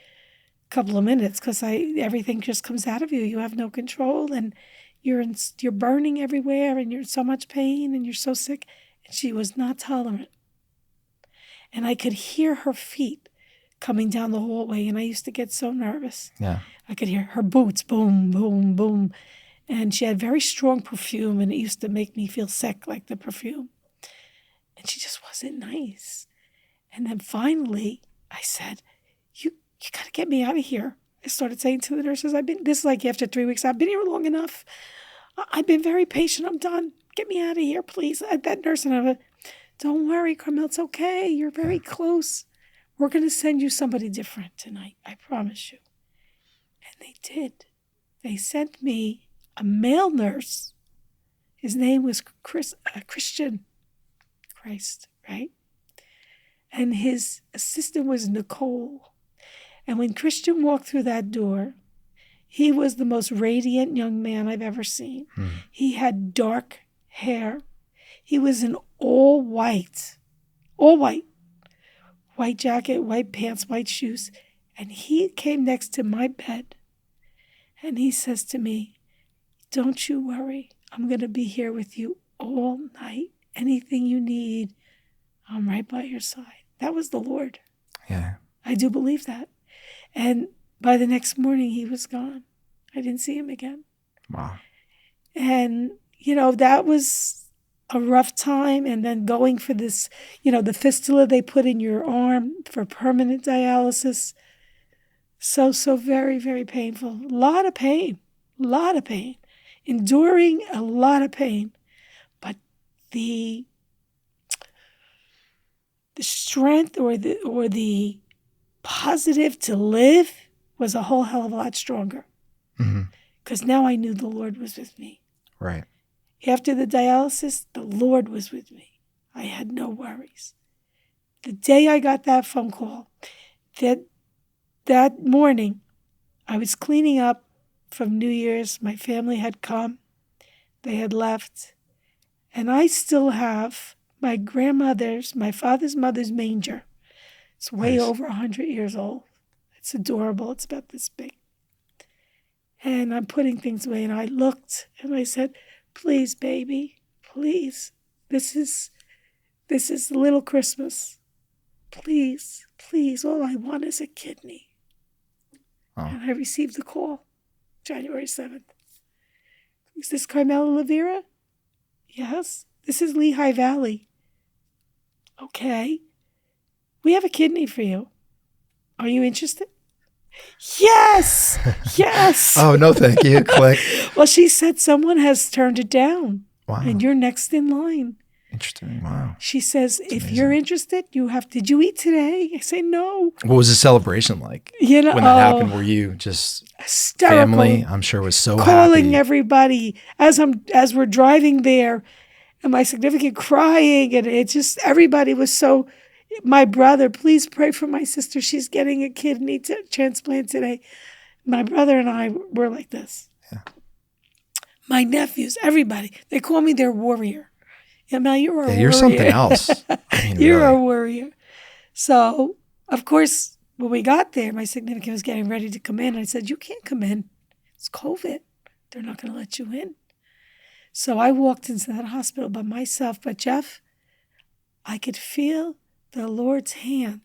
couple of minutes because everything just comes out of you. You have no control, and you're burning everywhere, and you're in so much pain, and you're so sick. And she was not tolerant. And I could hear her feet coming down the hallway, and I used to get so nervous. Yeah. I could hear her boots, boom, boom, boom. And she had very strong perfume, and it used to make me feel sick, like the perfume. And she just wasn't nice. And then finally, I said, you got to get me out of here. I started saying to the nurses, this is like after 3 weeks, I've been here long enough. I've been very patient. I'm done. Get me out of here, please. That nurse and I went, don't worry, Carmela, it's okay. You're very close. We're going to send you somebody different tonight. I promise you. And they did. They sent me a male nurse. His name was Christian Christ, right? And his assistant was Nicole. And when Christian walked through that door, he was the most radiant young man I've ever seen. Mm. He had dark hair. He was in all white, white jacket, white pants, white shoes. And he came next to my bed. And he says to me, don't you worry. I'm going to be here with you all night. Anything you need, I'm right by your side. That was the Lord. Yeah. I do believe that. And by the next morning, he was gone. I didn't see him again. Wow. And, that was a rough time. And then going for this, the fistula they put in your arm for permanent dialysis. So very, very painful. A lot of pain. Enduring a lot of pain. But the strength or the positive to live was a whole hell of a lot stronger. Because now I knew the Lord was with me. Right. After the dialysis, the Lord was with me. I had no worries. The day I got that phone call, that morning, I was cleaning up from New Year's. My family had come. They had left. And I still have my father's mother's manger. It's way over 100 years old. It's adorable. It's about this big. And I'm putting things away. And I looked and I said, please, baby, please. This is Little Christmas. Please, all I want is a kidney. Oh. And I received the call January 7th. Is this Carmela Livera? Yes. This is Lehigh Valley. Okay. We have a kidney for you. Are you interested? Yes! Yes! Oh, no, thank you. Click. Well, she said someone has turned it down. Wow. And you're next in line. Interesting. Wow. She says, if you're interested, did you eat today? I say, no. What was the celebration like? When that happened, were you just hysterical. Family, I'm sure, was so calling happy. Everybody as we're driving there, and my significant crying, and it just, everybody was so, my brother, please pray for my sister. She's getting a kidney transplant today. My brother and I were like this. Yeah. My nephews, everybody, they call me their warrior. Yeah, Mel, you're a warrior. You're something else. You're a warrior. So, of course, when we got there, my significant was getting ready to come in. I said, you can't come in. It's COVID. They're not going to let you in. So I walked into that hospital by myself. But, Jeff, I could feel the Lord's hand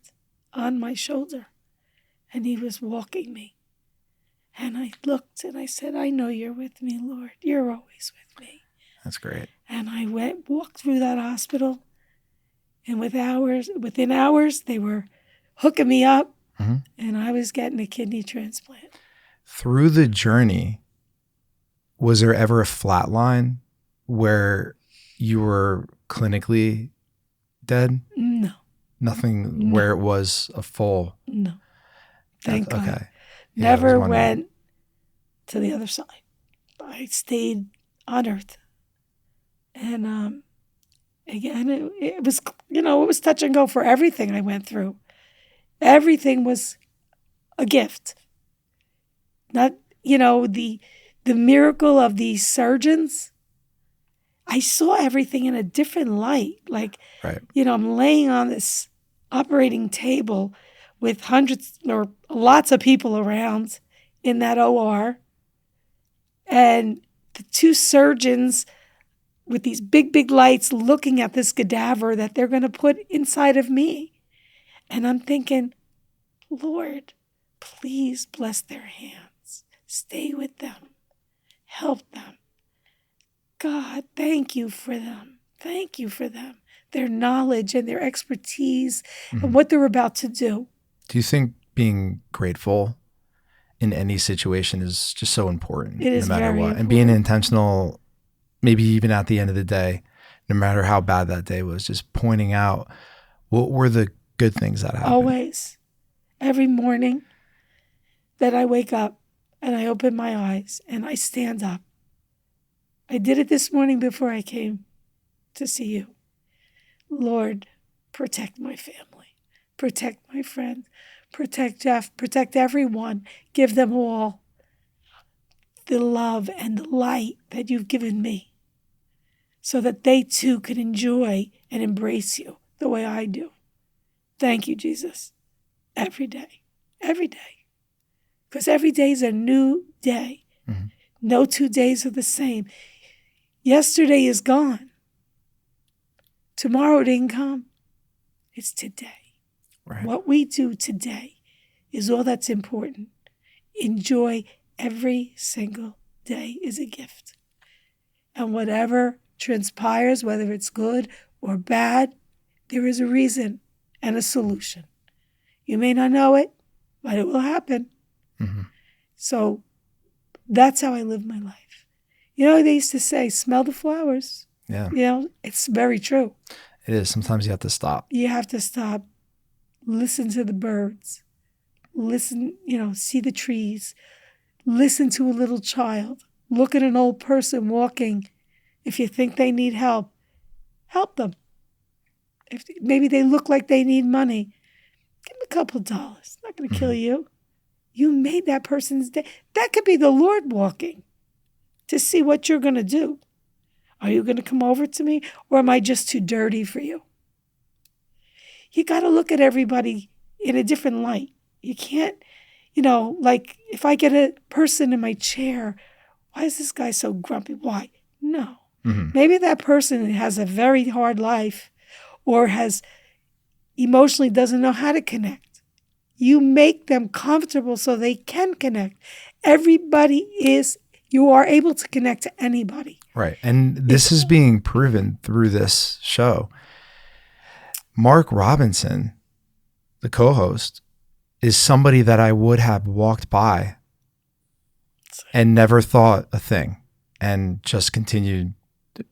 on my shoulder, and he was walking me. And I looked and I said, I know you're with me, Lord. You're always with me. That's great. And I walked through that hospital, and within hours, they were hooking me up, and I was getting a kidney transplant. Through the journey, was there ever a flat line where you were clinically dead? No. Nothing No. where it was a full. No. Thank God. Okay. Yeah, I was Never wondering. went to the other side. I stayed on earth. And again, it was, it was touch and go for everything I went through. Everything was a gift. Not, the miracle of these surgeons. I saw everything in a different light. Like, Right. I'm laying on this operating table with hundreds or lots of people around in that OR. And the two surgeons with these big, big lights looking at this cadaver that they're going to put inside of me. And I'm thinking, Lord, please bless their hands. Stay with them. Help them. God, thank you for them. Thank you for them. Their knowledge and their expertise and what they're about to do. Do you think being grateful in any situation is just so important? It is no matter very what? important. And being intentional, maybe even at the end of the day, no matter how bad that day was, just pointing out what were the good things that happened. Always. Every morning that I wake up and I open my eyes and I stand up. I did it this morning before I came to see you. Lord, protect my family. Protect my friends. Protect Jeff. Protect everyone. Give them all the love and the light that you've given me so that they too can enjoy and embrace you the way I do. Thank you, Jesus. Every day. Every day. Because every day is a new day. Mm-hmm. No 2 days are the same. Yesterday is gone. Tomorrow didn't come. It's today. Right. What we do today is all that's important. Enjoy every single day is a gift. And whatever transpires, whether it's good or bad, there is a reason and a solution. You may not know it, but it will happen. Mm-hmm. So that's how I live my life. They used to say, smell the flowers. Yeah. It's very true. It is. Sometimes you have to stop. You have to stop, listen to the birds, listen, see the trees, listen to a little child, look at an old person walking. If you think they need help them. If maybe they look like they need money, give them a couple of dollars. It's not going to kill you. You made that person's day. That could be the Lord walking to see what you're going to do. Are you going to come over to me, or am I just too dirty for you? You got to look at everybody in a different light. You can't, like if I get a person in my chair, why is this guy so grumpy? Why? No. Mm-hmm. Maybe that person has a very hard life or has emotionally doesn't know how to connect. You make them comfortable so they can connect. You are able to connect to anybody. Right. And this is being proven through this show. Mark Robinson, the co-host, is somebody that I would have walked by and never thought a thing and just continued.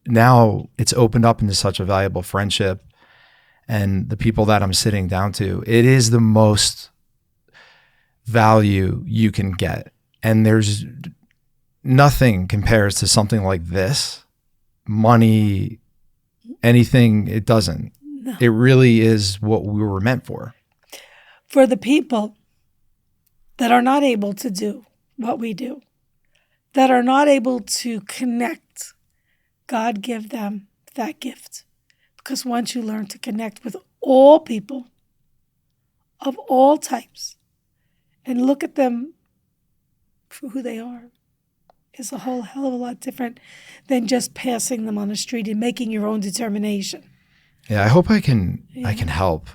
Now it's opened up into such a valuable friendship, and the people that I'm sitting down to, it is the most value you can get. And there's nothing compares to something like this. Money, anything, it doesn't. No. It really is what we were meant for. For the people that are not able to do what we do, that are not able to connect, God give them that gift. Because once you learn to connect with all people of all types and look at them for who they are, is a whole hell of a lot different than just passing them on the street and making your own determination. Yeah, I hope I can help.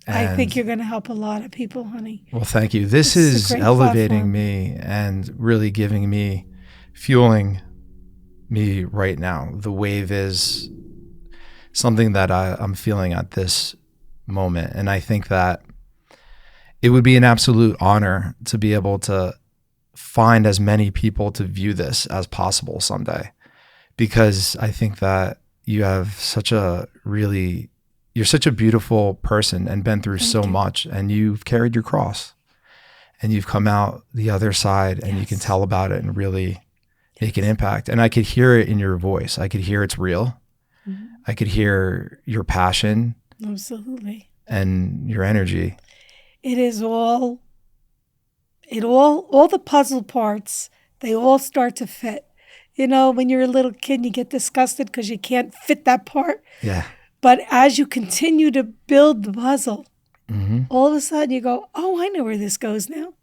I think you're going to help a lot of people, honey. Well, thank you. This is elevating me and really giving me, fueling me right now. The wave is something that I'm feeling at this moment. And I think that it would be an absolute honor to be able to find as many people to view this as possible someday. Because I think that you have you're such a beautiful person and been through so much, and you've carried your cross and you've come out the other side, and you can tell about it and really make an impact. And I could hear it in your voice. I could hear it's real. Mm-hmm. I could hear your passion. Absolutely. And your energy. It is all the puzzle parts, they all start to fit. You know, when you're a little kid and you get disgusted because you can't fit that part. Yeah. But as you continue to build the puzzle, all of a sudden you go, oh, I know where this goes now.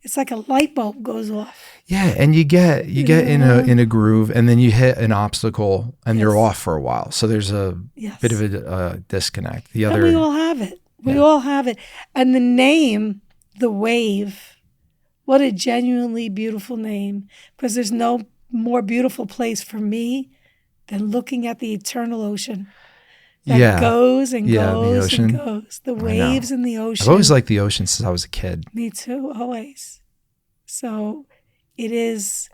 It's like a light bulb goes off. Yeah, and you get in a groove, and then you hit an obstacle, and you're off for a while. So there's a bit of a disconnect. And we all have it. We all have it. And the name, The Wave, what a genuinely beautiful name, because there's no more beautiful place for me than looking at the eternal ocean. That goes and goes and goes. The waves in the ocean. I've always liked the ocean since I was a kid. Me too, always. So it's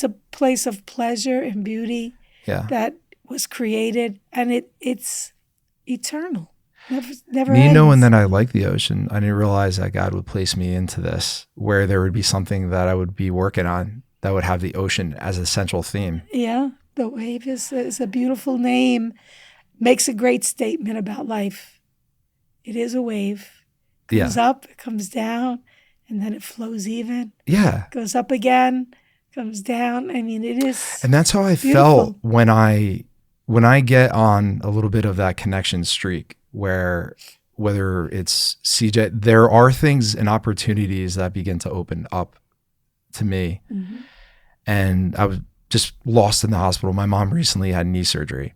a place of pleasure and beauty that was created, and it's eternal. Never ends. Knowing that I like the ocean, I didn't realize that God would place me into this, where there would be something that I would be working on that would have the ocean as a central theme. Yeah, The Wave is a beautiful name. Makes a great statement about life. It is a wave. It comes up, it comes down, and then it flows even. Yeah. Goes up again, comes down. I mean, it is. And that's how I felt when I get on a little bit of that connection streak, where whether it's CJ, there are things and opportunities that begin to open up to me. Mm-hmm. And I was just lost in the hospital. My mom recently had knee surgery.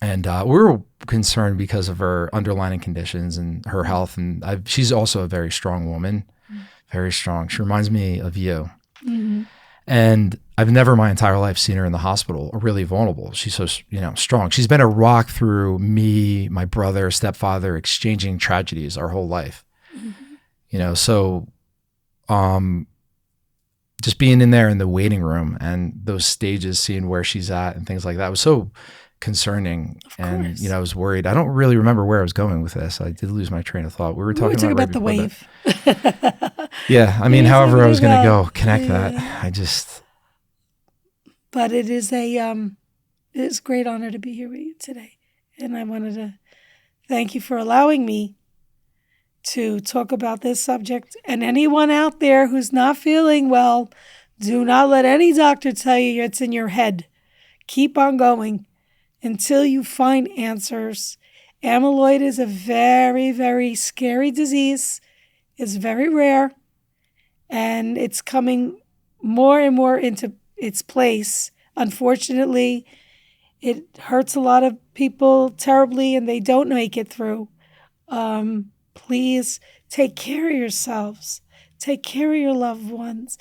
And we were concerned because of her underlying conditions and her health. And she's also a very strong woman, very strong. She reminds me of you. Mm-hmm. And I've never my entire life seen her in the hospital or really vulnerable. She's so, strong. She's been a rock through me, my brother, stepfather, exchanging tragedies our whole life. Mm-hmm. So just being in there in the waiting room and those stages, seeing where she's at and things like that was so concerning. And I was worried. I don't really remember where I was going with this. I did lose my train of thought. We were talking about the wave. Yeah, I mean, however I was going to go connect that. But it is a great honor to be here with you today, and I wanted to thank you for allowing me to talk about this subject. And anyone out there who's not feeling well, do not let any doctor tell you it's in your head. Keep on going until you find answers. Amyloid is a very, very scary disease. It's very rare, and it's coming more and more into its place. Unfortunately, it hurts a lot of people terribly, and they don't make it through. Please take care of yourselves. Take care of your loved ones.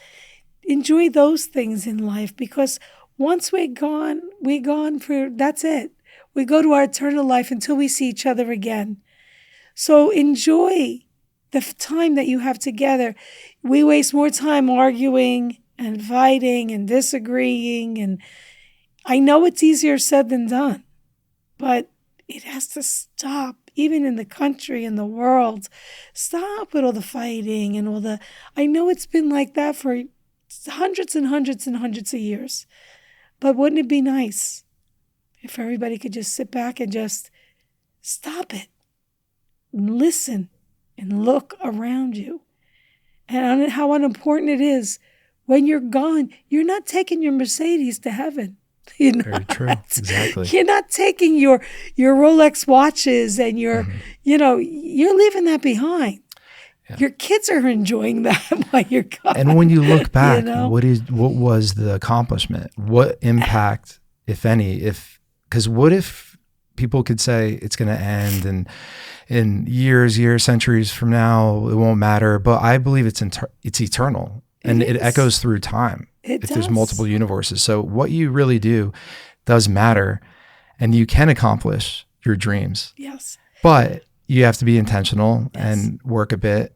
Enjoy those things in life, because once we're gone that's it. We go to our eternal life until we see each other again. So enjoy the time that you have together. We waste more time arguing and fighting and disagreeing. And I know it's easier said than done, but it has to stop, even in the country and the world. Stop with all the fighting and I know it's been like that for hundreds and hundreds and hundreds of years. But wouldn't it be nice if everybody could just sit back and just stop it and listen and look around you, and how unimportant it is when you're gone? You're not taking your Mercedes to heaven. Very true. Exactly. You're not taking your Rolex watches and you're leaving that behind. Yeah. Your kids are enjoying that while you're gone. And when you look back, what was the accomplishment? What impact, if any, because what if people could say it's going to end and in years, centuries from now, it won't matter. But I believe it's eternal, and it echoes through time. There's multiple universes. So what you really do does matter, and you can accomplish your dreams. Yes. But you have to be intentional and work a bit.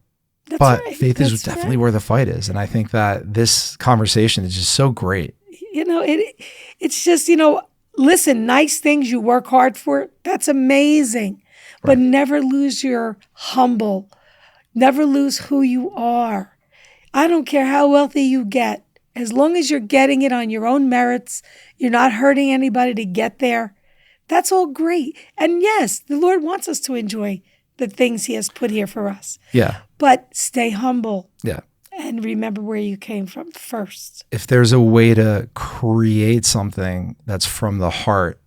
Faith is definitely where the fight is. And I think that this conversation is just so great. It's just, listen, nice things you work hard for, that's amazing. But never lose your humble. Never lose who you are. I don't care how wealthy you get. As long as you're getting it on your own merits, you're not hurting anybody to get there, that's all great. And yes, the Lord wants us to enjoy the things he has put here for us. Yeah. But stay humble. Yeah. And remember where you came from first. If there's a way to create something that's from the heart,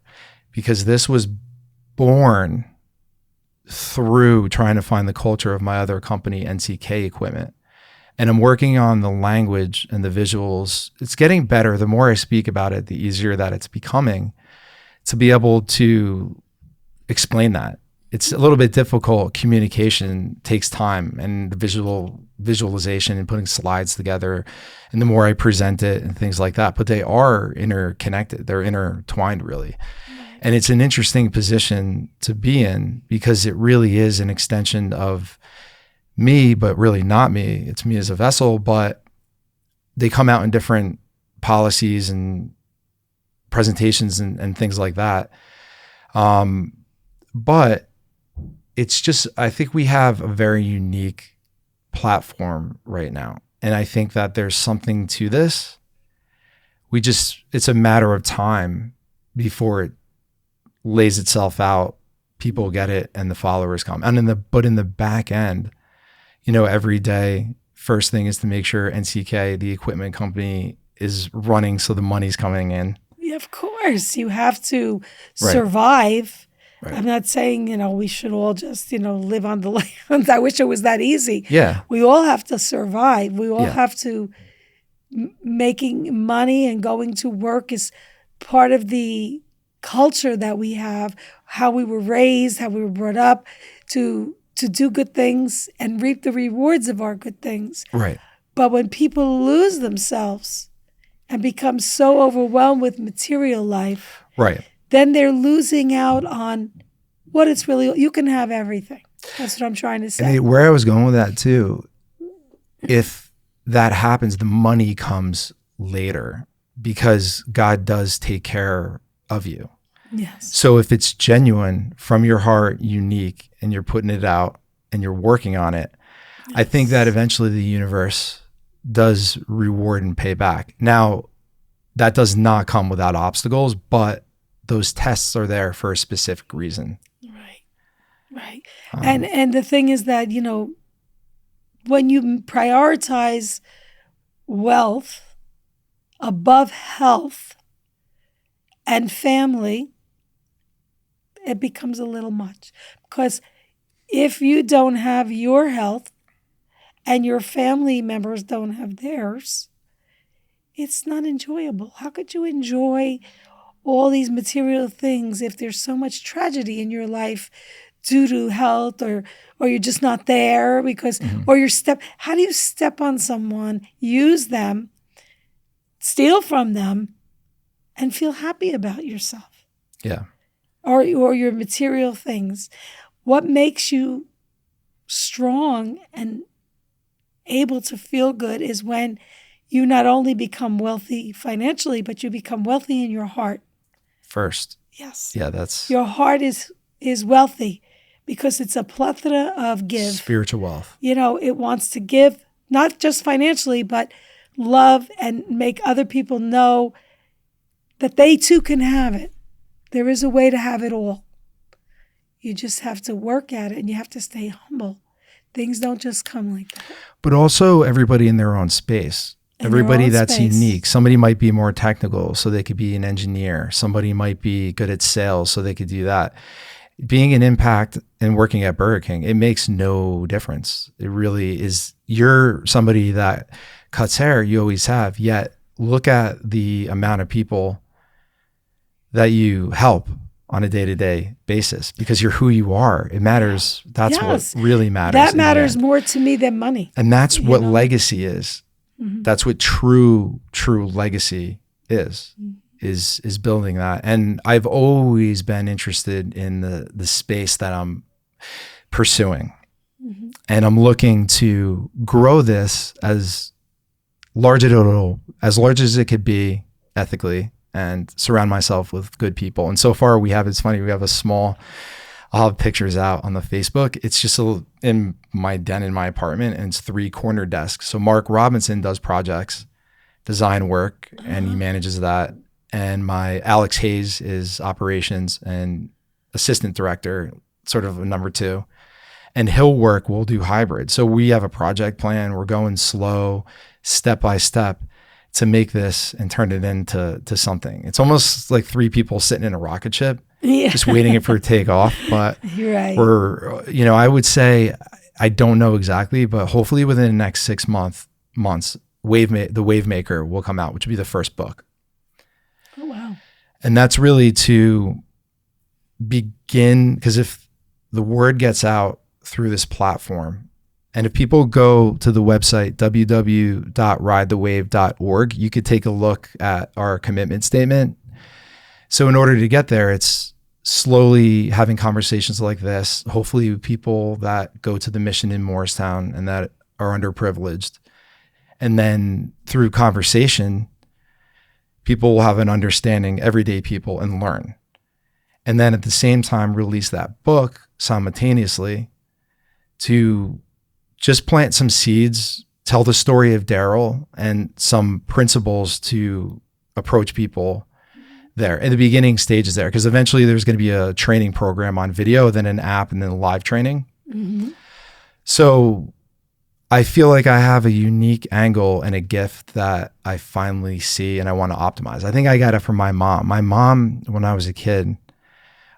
because this was born through trying to find the culture of my other company, NCK Equipment. And I'm working on the language and the visuals. It's getting better. The more I speak about it, the easier that it's becoming to be able to explain that. It's a little bit difficult. Communication takes time, and the visualization and putting slides together, and the more I present it and things like that. But they are interconnected. They're intertwined, really. And it's an interesting position to be in because it really is an extension of me, but really not me. It's me as a vessel, but they come out in different policies and presentations and things like that. But it's just, I think we have a very unique platform right now. And I think that there's something to this. It's a matter of time before it lays itself out. People get it and the followers come. And in the back end, every day, first thing is to make sure NCK, the equipment company, is running so the money's coming in. Yeah, of course. You have to survive. Right. I'm not saying, we should all just, live on the land. I wish it was that easy. Yeah. We all have to survive. We all have to, making money and going to work is part of the culture that we have, how we were raised, how we were brought up to do good things and reap the rewards of our good things. Right. But when people lose themselves and become so overwhelmed with material life, right, then they're losing out on what it's really. You can have everything. That's what I'm trying to say. And where I was going with that too, if that happens, the money comes later because God does take care of you. Yes. So if it's genuine from your heart, unique, and you're putting it out and you're working on it, yes, I think that eventually the universe does reward and pay back. Now, that does not come without obstacles, but those tests are there for a specific reason. Right. And the thing is that, when you prioritize wealth above health and family, it becomes a little much. Because if you don't have your health and your family members don't have theirs, it's not enjoyable. How could you enjoy all these material things if there's so much tragedy in your life due to health or you're just not there because, or how do you step on someone, use them, steal from them, and feel happy about yourself? Yeah. Or your material things. What makes you strong and able to feel good is when you not only become wealthy financially, but you become wealthy in your heart. First. Yes. Yeah, that's... Your heart is wealthy because it's a plethora of give. Spiritual wealth. It wants to give, not just financially, but love and make other people know that they too can have it. There is a way to have it all. You just have to work at it and you have to stay humble. Things don't just come like that. But also everybody in their own space. Everybody that's unique. Somebody might be more technical, so they could be an engineer. Somebody might be good at sales, so they could do that. Being an impact and working at Burger King, it makes no difference. It really is. You're somebody that cuts hair, you always have, yet look at the amount of people that you help on a day-to-day basis because you're who you are. It matters. That's what really matters. That matters more to me than money. And that's what legacy is. Mm-hmm. That's what true legacy is building that. And I've always been interested in the space that I'm pursuing. Mm-hmm. And I'm looking to grow this as large as it could be ethically and surround myself with good people. And so far it's funny, we have a small, I'll have pictures out on the Facebook. It's just in my den in my apartment, and it's 3 corner desks. So Mark Robinson does projects, design work, and he manages that. And my Alex Hayes is operations and assistant director, sort of a number 2. And we'll do hybrid. So we have a project plan. We're going slow, step by step, to make this and turn it into something. It's almost like 3 people sitting in a rocket ship, just waiting for it to take off. But right. We're, I would say, I don't know exactly, but hopefully within the next 6 months, the Wave Maker will come out, which will be the first book. Oh, wow. And that's really to begin, because if the word gets out through this platform, and if people go to the website, www.ridethewave.org, you could take a look at our commitment statement. So in order to get there, it's slowly having conversations like this, hopefully with people that go to the mission in Morristown and that are underprivileged. And then through conversation, people will have an understanding, everyday people, and learn. And then at the same time, release that book simultaneously to just plant some seeds, tell the story of Daryl and some principles to approach people there in the beginning stages there. Because eventually there's going to be a training program on video, then an app, and then live training. Mm-hmm. So I feel like I have a unique angle and a gift that I finally see and I want to optimize. I think I got it from my mom. My mom, when I was a kid,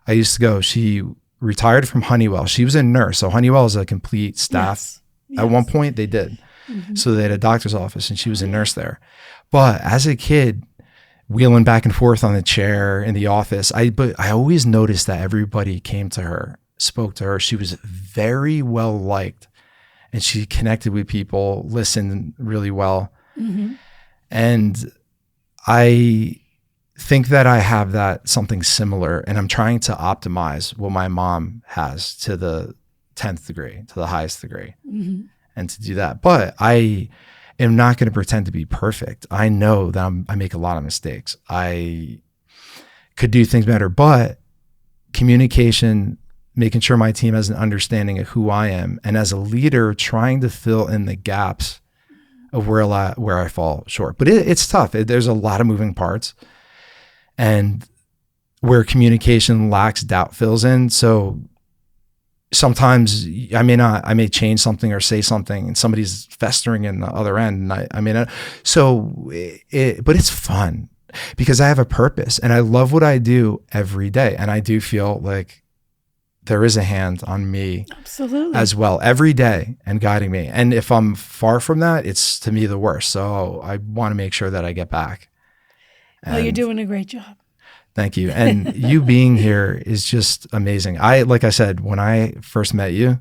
I used to go, she retired from Honeywell. She was a nurse. So Honeywell is a complete staff. Yes. At one point they did. Mm-hmm. So they had a doctor's office and she was a nurse there. But as a kid, wheeling back and forth on the chair in the office, I always noticed that everybody came to her, spoke to her. She was very well liked and she connected with people, listened really well. Mm-hmm. And I think that I have that something similar, and I'm trying to optimize what my mom has to the 10th degree, to the highest degree, mm-hmm. and to do that. But I am not going to pretend to be perfect. I know that I make a lot of mistakes. I could do things better, but communication, making sure my team has an understanding of who I am, and as a leader, trying to fill in the gaps of where I fall short. But it's tough. There's a lot of moving parts. And where communication lacks, doubt fills in. So sometimes I may change something or say something and somebody's festering in the other end. And I may not. But it's fun because I have a purpose and I love what I do every day. And I do feel like there is a hand on me absolutely as well every day and guiding me. And if I'm far from that, it's to me the worst. So I want to make sure that I get back. Well, you're doing a great job. Thank you. And you being here is just amazing. Like I said, when I first met you,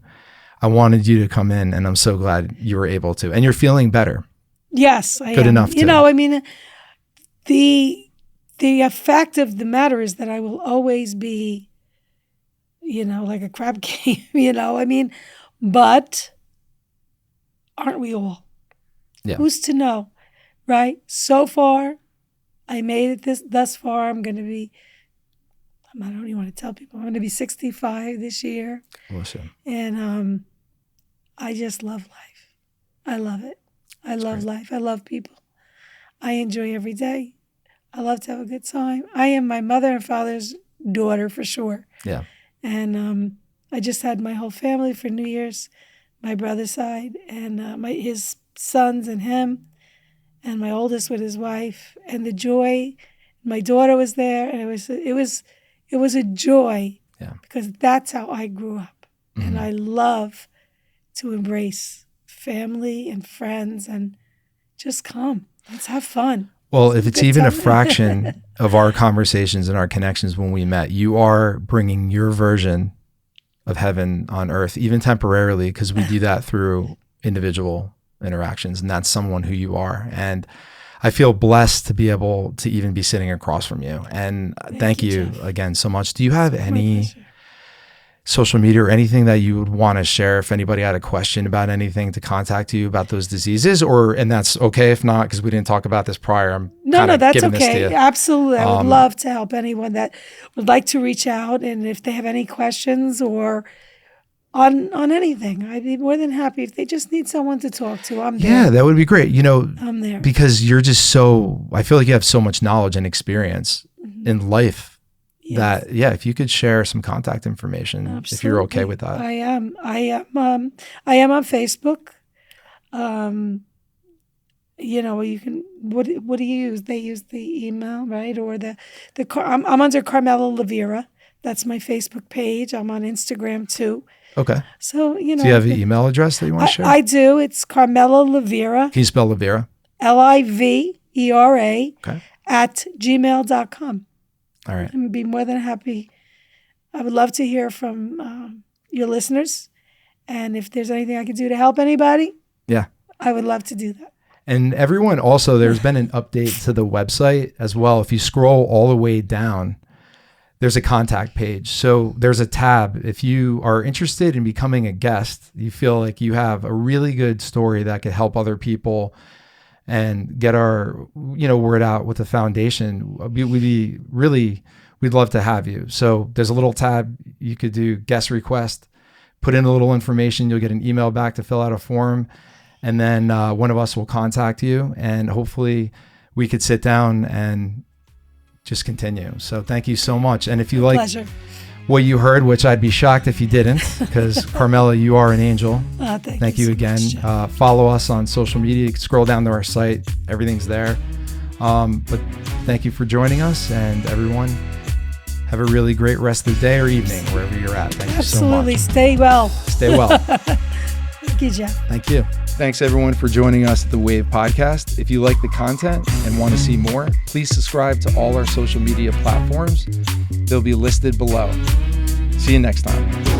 I wanted you to come in, and I'm so glad you were able to. And you're feeling better. Yes, I am. Good enough. The fact of the matter is that I will always be, like a crab game, but aren't we all? Yeah. Who's to know, right? So far, I made it thus far. I don't even want to tell people. I'm going to be 65 this year. Awesome. And I just love life. I love it. I love life. I love people. I enjoy every day. I love to have a good time. I am my mother and father's daughter for sure. Yeah. And I just had my whole family for New Year's, my brother's side, and his sons and him. And my oldest with his wife, and the joy. My daughter was there, and it was a joy, because that's how I grew up, mm-hmm. and I love to embrace family and friends and just come. Let's have fun. Well, if it's even a fraction of our conversations and our connections when we met, you are bringing your version of heaven on earth, even temporarily, because we do that through individual interactions, and that's someone who you are. And I feel blessed to be able to even be sitting across from you. And thank you again so much. Do you have any social media or anything that you would want to share if anybody had a question about anything to contact you about those diseases, and that's okay if not, because we didn't talk about this prior. No, that's okay. Absolutely. I would love to help anyone that would like to reach out, and if they have any questions or on anything, I'd be more than happy. If they just need someone to talk to, I'm there. Yeah, that would be great. I'm there. Because you're just I feel like you have so much knowledge and experience in life. Yes. That, if you could share some contact information, Absolutely. If you're okay with that. I am on Facebook. You can, what do you use? They use the email, right? Or I'm under Carmela Livera. That's my Facebook page. I'm on Instagram too. Okay. So, Do you have an email address that you want to share? I do. It's Carmela Livera. Can you spell Livera? Livera okay. @gmail.com. All right. I'd be more than happy. I would love to hear from your listeners. And if there's anything I can do to help anybody, I would love to do that. And everyone, also, there's been an update to the website as well. If you scroll all the way down, there's a contact page. So there's a tab. If you are interested in becoming a guest, you feel like you have a really good story that could help other people and get our, word out with the foundation, we'd love to have you. So there's a little tab. You could do guest request, put in a little information. You'll get an email back to fill out a form. And then one of us will contact you, and hopefully we could sit down and just continue. So thank you so much. And if you like what you heard, which I'd be shocked if you didn't, because Carmela, you are an angel. Thank you again. Follow us on social media. You can scroll down to our site. Everything's there. But thank you for joining us, and everyone, have a really great rest of the day or evening, wherever you're at. Thank you so much. Absolutely. Stay well. Stay well. Thank you, Jeff. Thank you. Thanks, everyone, for joining us at the Wave Podcast. If you like the content and want to see more, please subscribe to all our social media platforms. They'll be listed below. See you next time.